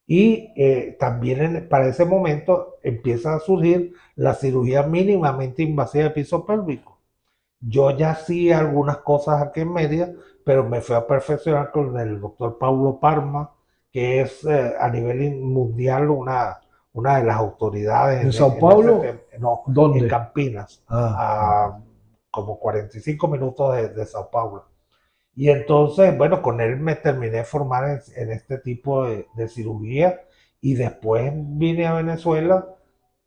Y también para ese momento empieza a surgir la cirugía mínimamente invasiva de piso pélvico. Yo ya hacía algunas cosas aquí en Mérida, pero me fui a perfeccionar con el doctor Paulo Parma, que es a nivel mundial una de las autoridades. ¿En Sao Paulo? No, ¿dónde? En Campinas, a como 45 minutos de Sao Paulo. Y entonces, bueno, con él me terminé de formar en este tipo de cirugía y después vine a Venezuela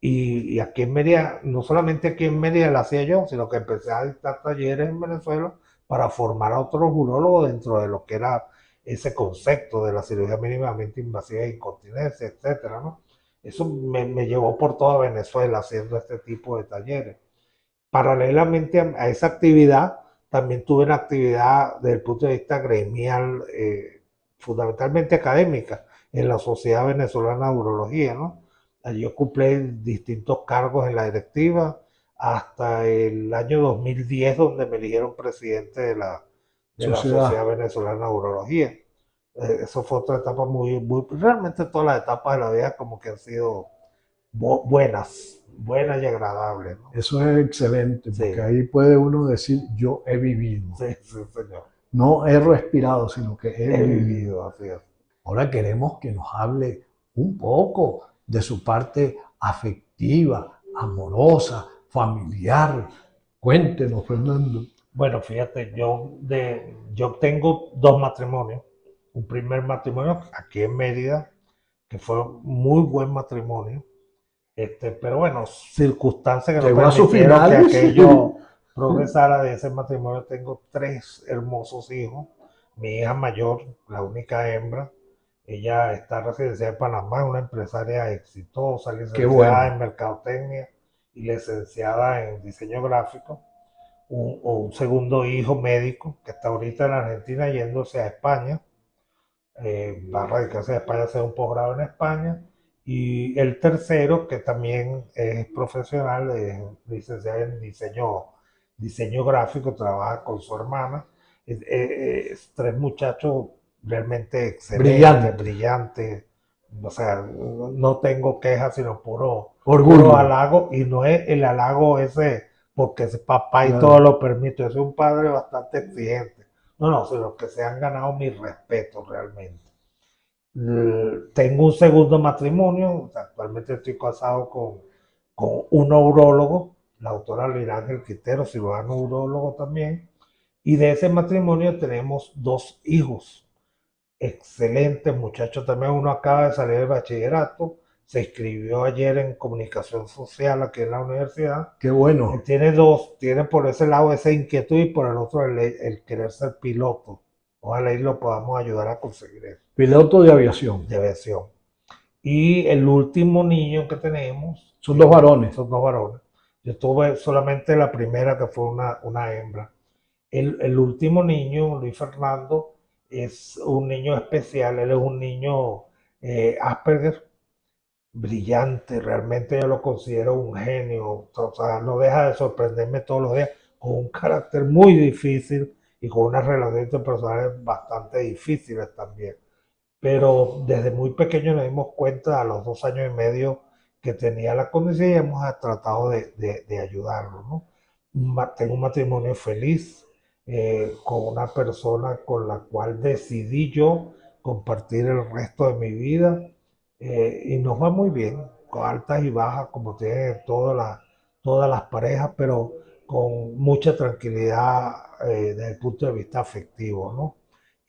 y aquí en Mérida, no solamente aquí en Mérida la hacía yo, sino que empecé a dictar talleres en Venezuela para formar a otros urólogos dentro de lo que era ese concepto de la cirugía mínimamente invasiva de incontinencia, etcétera, ¿no? Eso me llevó por toda Venezuela haciendo este tipo de talleres. Paralelamente a esa actividad, también tuve una actividad desde el punto de vista gremial, fundamentalmente académica, en la Sociedad Venezolana de Urología, ¿no? Allí ocupé distintos cargos en la directiva hasta el año 2010, donde me eligieron presidente de la Sociedad Venezolana de Urología. Eso fue otra etapa realmente todas las etapas de la vida como que han sido buenas y agradables, ¿no? Eso es excelente, Sí. porque ahí puede uno decir, yo he vivido. Sí, sí, señor. No he respirado, sino que he He vivido. vivido, así es. Ahora queremos que nos hable un poco de su parte afectiva, amorosa, familiar. Cuéntenos, Fernando. Bueno, fíjate, yo tengo 2 matrimonios. Un primer matrimonio aquí en Mérida, que fue un muy buen matrimonio. Pero bueno, circunstancias que no Llegó a sus permitieron que finales. aquello progresara. De ese matrimonio tengo 3 hermosos hijos. Mi hija mayor, la única hembra, ella está residenciada en Panamá, una empresaria exitosa, Qué licenciada bueno. en mercadotecnia y licenciada en diseño gráfico. Un segundo hijo médico que está ahorita en Argentina yéndose a España, va a radicarse a España, hacer un posgrado en España. Y el tercero, que también es profesional, es licenciado en diseño gráfico, trabaja con su hermana. Es 3 muchachos realmente excelentes, brillantes. O sea, no tengo quejas, sino puro Orgullo. halago. Y no es el halago ese porque es papá y Claro. todo lo permite. Es un padre bastante exigente. No, sino que se han ganado mi respeto realmente. Tengo un segundo matrimonio, o sea, actualmente estoy casado con un neurólogo, la doctora Lina Ángel Quintero, cirujano neurólogo también, y de ese matrimonio tenemos 2 hijos, excelentes muchachos también. Uno acaba de salir del bachillerato, se inscribió ayer en comunicación social aquí en la universidad. Qué bueno. Tiene por ese lado esa inquietud y por el otro el querer ser piloto. Ojalá y lo podamos ayudar a conseguir eso. Piloto de aviación. De aviación. Y el último niño que tenemos Son 2 varones. son 2 varones. Yo tuve solamente la primera, que fue una hembra. El último niño, Luis Fernando, es un niño especial. Él es un niño Asperger, brillante. Realmente yo lo considero un genio. O sea, no deja de sorprenderme todos los días, con un carácter muy difícil y con unas relaciones interpersonales bastante difíciles también. Pero desde muy pequeño nos dimos cuenta, a los 2 años y medio, que tenía la condición, y hemos tratado de ayudarlo, ¿no? Tengo un matrimonio feliz, con una persona con la cual decidí yo compartir el resto de mi vida, y nos va muy bien, con altas y bajas, como tienen todas las parejas, pero con mucha tranquilidad desde el punto de vista afectivo, ¿no?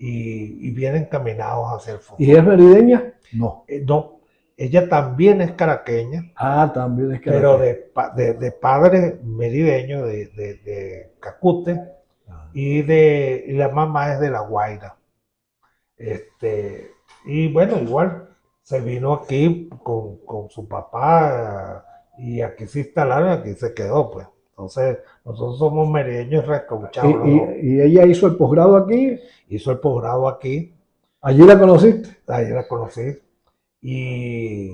Y bien encaminados hacia el futuro. ¿Y es merideña? No. No, ella también es caraqueña, También es que. pero de padre merideño, de Cacute, y la mamá es de La Guaira. Y bueno, igual se vino aquí con su papá, y aquí se instalaron, aquí se quedó, pues. Entonces, nosotros somos merideños recauchados. ¿Y ella hizo el posgrado aquí? Hizo el posgrado aquí, ¿Allí la conociste? ahí la conocí, y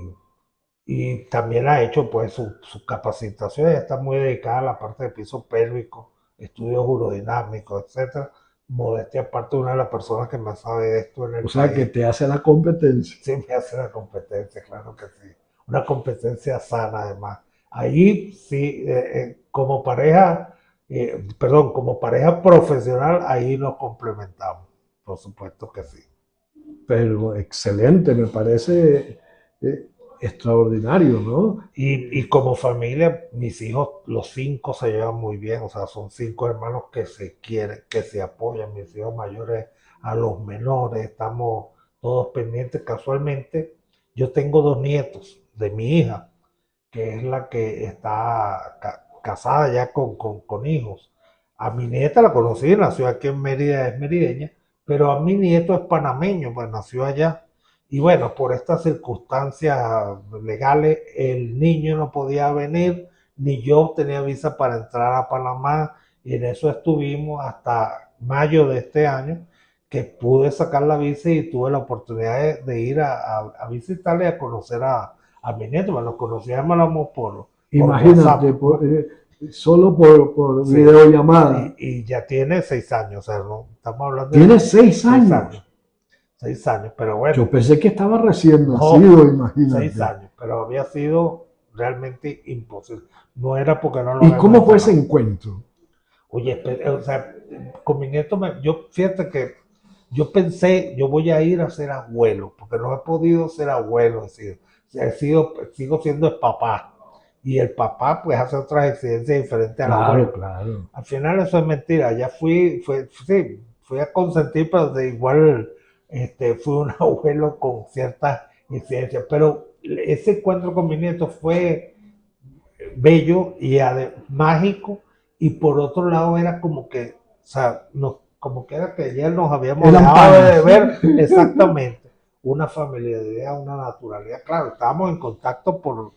también ha hecho pues su capacitación. Ella está muy dedicada a la parte de piso pélvico, estudios urodinámicos, etcétera. Modestia aparte, una de las personas que más sabe de esto en el O sea, país. que te hace la competencia. Sí, me hace la competencia, claro que sí. Una competencia sana, además. Ahí sí, como pareja profesional, ahí nos complementamos. Por supuesto que sí. Pero excelente, me parece extraordinario, ¿no? Y como familia, mis hijos, los 5 se llevan muy bien. O sea, son 5 hermanos que se quieren, que se apoyan. Mis hijos mayores a los menores, estamos todos pendientes. Casualmente, yo tengo 2 nietos de mi hija, que es la que está casada ya con hijos. A mi nieta la conocí, nació aquí en Mérida, es merideña, pero a mi nieto es panameño, pues nació allá. Y bueno, por estas circunstancias legales, el niño no podía venir, ni yo tenía visa para entrar a Panamá, y en eso estuvimos hasta mayo de este año, que pude sacar la visa y tuve la oportunidad de ir a visitarle y a conocer a mi nieto. Bueno, conocíamos por Imagínate, WhatsApp. solo por Sí. videollamada. Y ya tiene 6 años, o sea, no estamos hablando Tiene de 6 años. 6 años, pero bueno. Yo pensé que estaba recién No, nacido, imagínate. 6 años, pero había sido realmente imposible. No era porque no lo ¿Y habíamos cómo fue ese ganado. encuentro? Oye, o sea, con mi nieto, fíjate que yo pensé, yo voy a ir a ser abuelo, porque no he podido ser abuelo, es decir, sigo siendo el papá. Y el papá pues hace otras exigencias diferentes al abuelo. Claro. Al final eso es mentira, ya sí, fui a consentir, pero de igual fui un abuelo con ciertas exigencias. Pero ese encuentro con mi nieto fue bello y mágico, y por otro lado era como que, o sea, como que era que ya nos habíamos Eran dejado de panas. ver exactamente una familiaridad, una naturalidad. Claro, estábamos en contacto por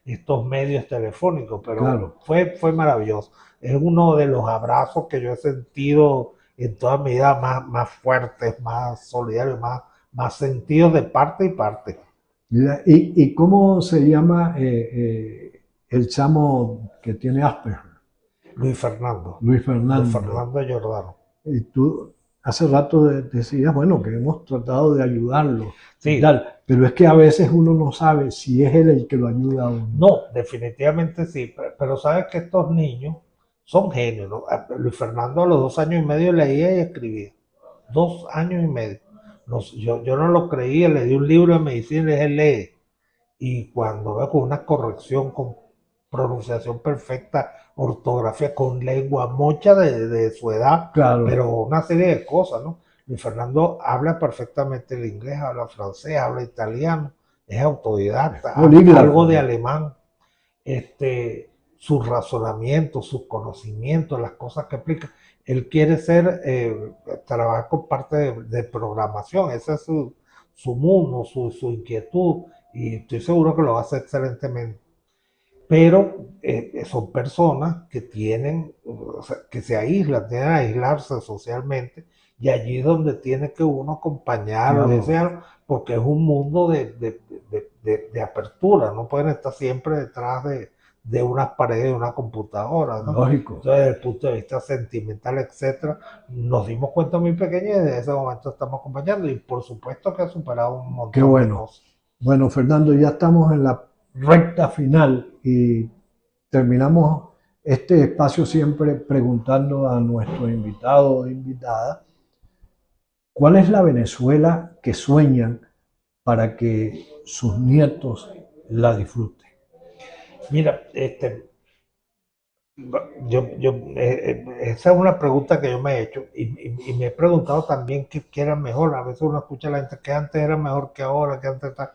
estos medios telefónicos, pero Claro. fue maravilloso. Es uno de los abrazos que yo he sentido en toda mi vida más fuertes, más solidarios, más sentidos de parte y parte. Mira, ¿y cómo se llama el chamo que tiene Asperger? Luis Fernando. Luis Fernando. Luis Fernando Giordano. Y tú hace rato decías, bueno, que hemos tratado de ayudarlo. Sí. Y tal, pero es que a veces uno no sabe si es él el que lo ayuda a uno. No, definitivamente sí, pero sabes que estos niños son genios, ¿no? Luis Fernando a los 2 años y medio leía y escribía. 2 años y medio. Yo no lo creía, le di un libro de medicina y le dije, lee. Y cuando veo con una corrección, con pronunciación perfecta, ortografía, con lengua mocha de su edad, Claro. pero una serie de cosas, ¿no? Luis Fernando habla perfectamente el inglés, habla francés, habla italiano, es autodidacta, Políglota. algo de alemán. Sus razonamientos, sus conocimientos, las cosas que explica. Él quiere trabajar con parte de programación, ese es su mundo, su inquietud, y estoy seguro que lo hace excelentemente. Pero son personas que tienen, o sea, que se aíslan, tienen que aislarse socialmente, y allí es donde tiene que uno acompañarlo, Claro. porque es un mundo de apertura, no pueden estar siempre detrás de unas paredes de una computadora, ¿no? Lógico. Entonces, desde el punto de vista sentimental, etcétera, nos dimos cuenta muy pequeños y desde ese momento estamos acompañando, y por supuesto que ha superado un montón Qué de bueno. cosas. Bueno, Fernando, ya estamos en la recta final y terminamos este espacio siempre preguntando a nuestro invitado o invitada cuál es la Venezuela que sueñan para que sus nietos la disfruten. Mira, esa es una pregunta que yo me he hecho y me he preguntado también qué era mejor. A veces uno escucha a la gente que antes era mejor que ahora, que antes está.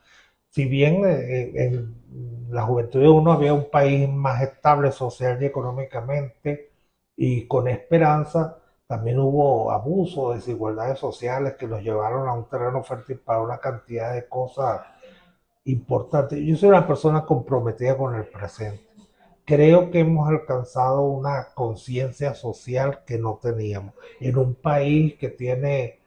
Si bien en la juventud de uno había un país más estable social y económicamente y con esperanza, también hubo abuso, desigualdades sociales que nos llevaron a un terreno fértil para una cantidad de cosas importantes. Yo soy una persona comprometida con el presente. Creo que hemos alcanzado una conciencia social que no teníamos. En un país que tiene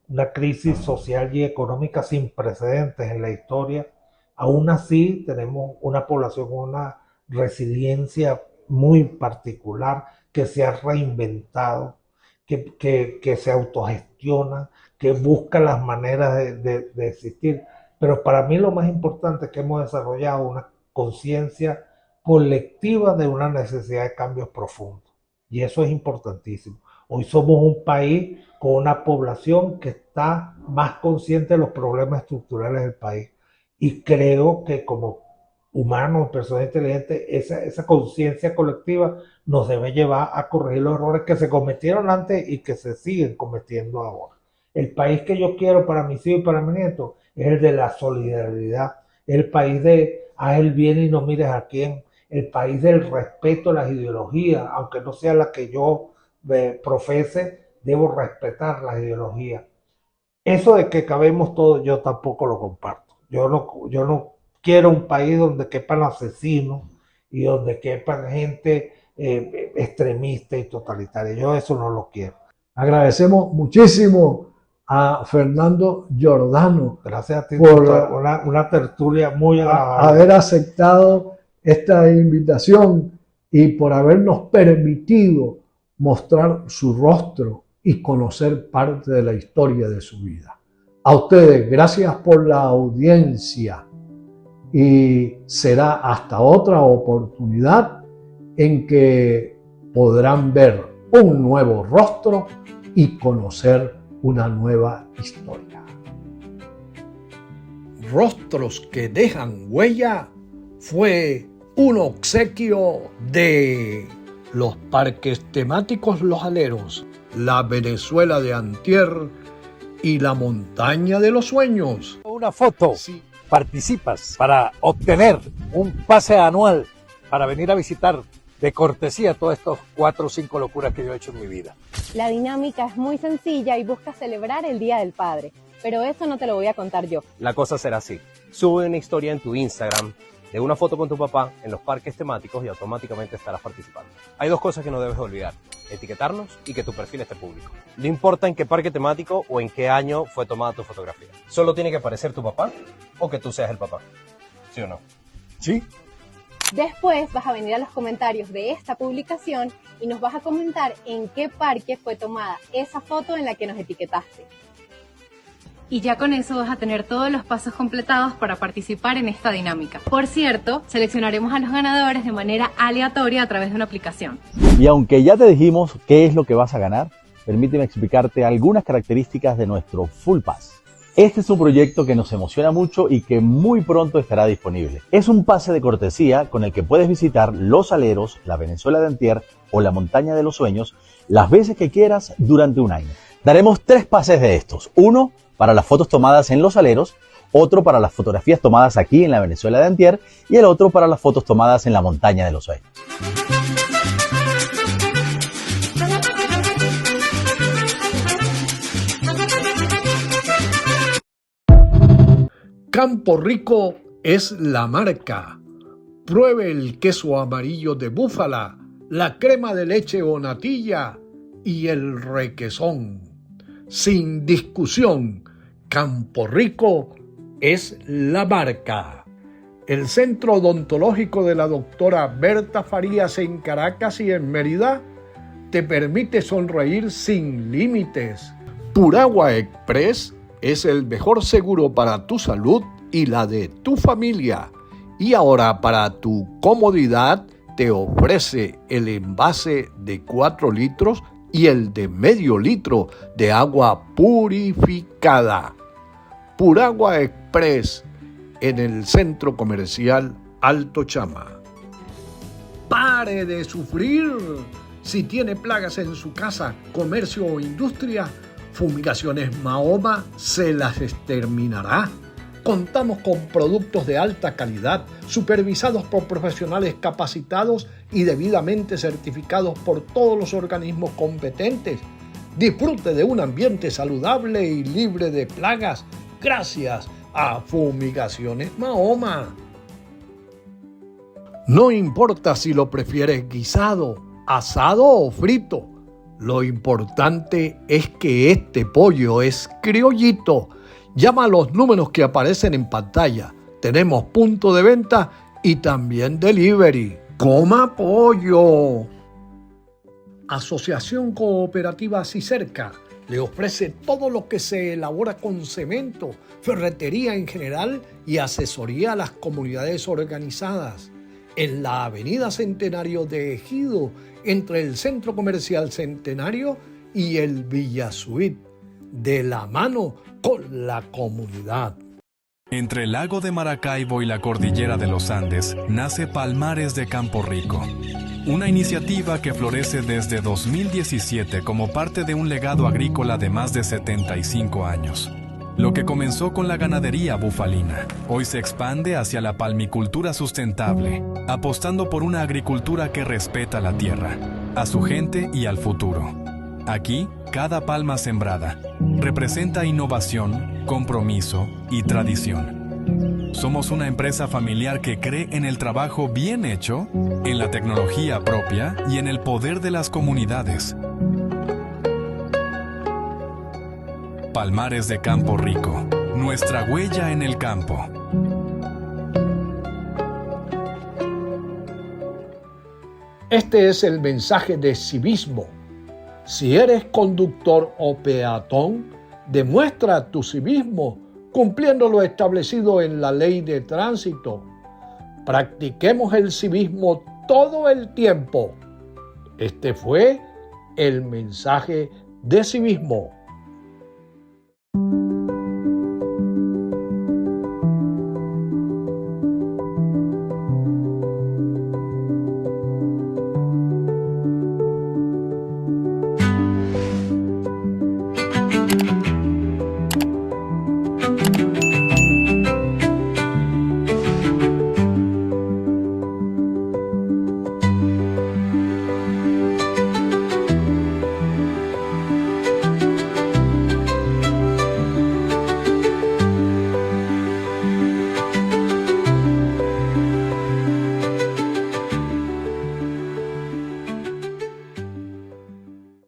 una crisis social y económica sin precedentes en la historia, aún así tenemos una población con una resiliencia muy particular que se ha reinventado, que se autogestiona, que busca las maneras de existir. Pero para mí lo más importante es que hemos desarrollado una conciencia colectiva de una necesidad de cambios profundos. Y eso es importantísimo. Hoy somos un país con una población que está más consciente de los problemas estructurales del país. Y creo que como humanos, personas inteligentes, esa conciencia colectiva nos debe llevar a corregir los errores que se cometieron antes y que se siguen cometiendo ahora. El país que yo quiero para mis hijos y para mis nietos es el de la solidaridad, el país de haz el bien y no mires a quién, el país del respeto a las ideologías, aunque no sea la que yo profese, debo respetar las ideologías. Eso de que cabemos todos, yo tampoco lo comparto. Yo no quiero un país donde quepan asesinos y donde quepan gente extremista y totalitaria. Yo eso no lo quiero. Agradecemos muchísimo a Fernando Giordano. Gracias a ti por una tertulia muy agradable. Haber aceptado esta invitación y por habernos permitido mostrar su rostro y conocer parte de la historia de su vida. A ustedes, gracias por la audiencia. y será hasta otra oportunidad en que podrán ver un nuevo rostro y conocer una nueva historia. Rostros que dejan huella fue un obsequio de los parques temáticos Los Aleros, la Venezuela de antier y la Montaña de los Sueños. Una foto, Sí. participas para obtener un pase anual para venir a visitar de cortesía todas estas 4 o 5 locuras que yo he hecho en mi vida. La dinámica es muy sencilla y busca celebrar el Día del Padre, pero eso no te lo voy a contar yo. La cosa será así. Sube una historia en tu Instagram de una foto con tu papá en los parques temáticos y automáticamente estarás participando. Hay 2 cosas que no debes olvidar: etiquetarnos y que tu perfil esté público. No importa en qué parque temático o en qué año fue tomada tu fotografía. Solo tiene que aparecer tu papá o que tú seas el papá. ¿Sí o no? ¿Sí? Después vas a venir a los comentarios de esta publicación y nos vas a comentar en qué parque fue tomada esa foto en la que nos etiquetaste. Y ya con eso vas a tener todos los pasos completados para participar en esta dinámica. Por cierto, seleccionaremos a los ganadores de manera aleatoria a través de una aplicación. Y aunque ya te dijimos qué es lo que vas a ganar, permíteme explicarte algunas características de nuestro Full Pass. Este es un proyecto que nos emociona mucho y que muy pronto estará disponible. Es un pase de cortesía con el que puedes visitar Los Aleros, la Venezuela de antier o la Montaña de los Sueños las veces que quieras durante un año. Daremos 3 pases de estos. Uno para las fotos tomadas en Los Aleros, otro para las fotografías tomadas aquí en la Venezuela de antier y el otro para las fotos tomadas en la Montaña de los Sueños. Campo Rico es la marca. Pruebe el queso amarillo de búfala, la crema de leche o natilla y el requesón. Sin discusión, Campo Rico es la marca. El Centro Odontológico de la doctora Berta Farías en Caracas y en Mérida te permite sonreír sin límites. Puragua Express es el mejor seguro para tu salud y la de tu familia. Y ahora, para tu comodidad, te ofrece el envase de 4 litros y el de medio litro de agua purificada. Puragua Express en el Centro Comercial Alto Chama. Pare de sufrir. Si tiene plagas en su casa, comercio o industria, Fumigaciones Mahoma se las exterminará. Contamos con productos de alta calidad, supervisados por profesionales capacitados y debidamente certificados por todos los organismos competentes. Disfrute de un ambiente saludable y libre de plagas gracias a Fumigaciones Mahoma. No importa si lo prefieres guisado, asado o frito. Lo importante es que este pollo es criollito. Llama a los números que aparecen en pantalla. Tenemos punto de venta y también delivery. ¡Coma pollo! Asociación Cooperativa Cicerca le ofrece todo lo que se elabora con cemento, ferretería en general y asesoría a las comunidades organizadas. En la Avenida Centenario de Ejido, entre el Centro Comercial Centenario y el Villa Suite, de la mano con la comunidad. Entre el lago de Maracaibo y la cordillera de los Andes nace Palmares de Campo Rico, una iniciativa que florece desde 2017 como parte de un legado agrícola de más de 75 años. Lo que comenzó con la ganadería bufalina, hoy se expande hacia la palmicultura sustentable, apostando por una agricultura que respeta la tierra, a su gente y al futuro. Aquí, cada palma sembrada representa innovación, compromiso y tradición. Somos una empresa familiar que cree en el trabajo bien hecho, en la tecnología propia y en el poder de las comunidades. Palmares de Campo Rico, nuestra huella en el campo. Este es el mensaje de civismo. Si eres conductor o peatón, demuestra tu civismo cumpliendo lo establecido en la ley de tránsito. Practiquemos el civismo todo el tiempo. Este fue el mensaje de civismo.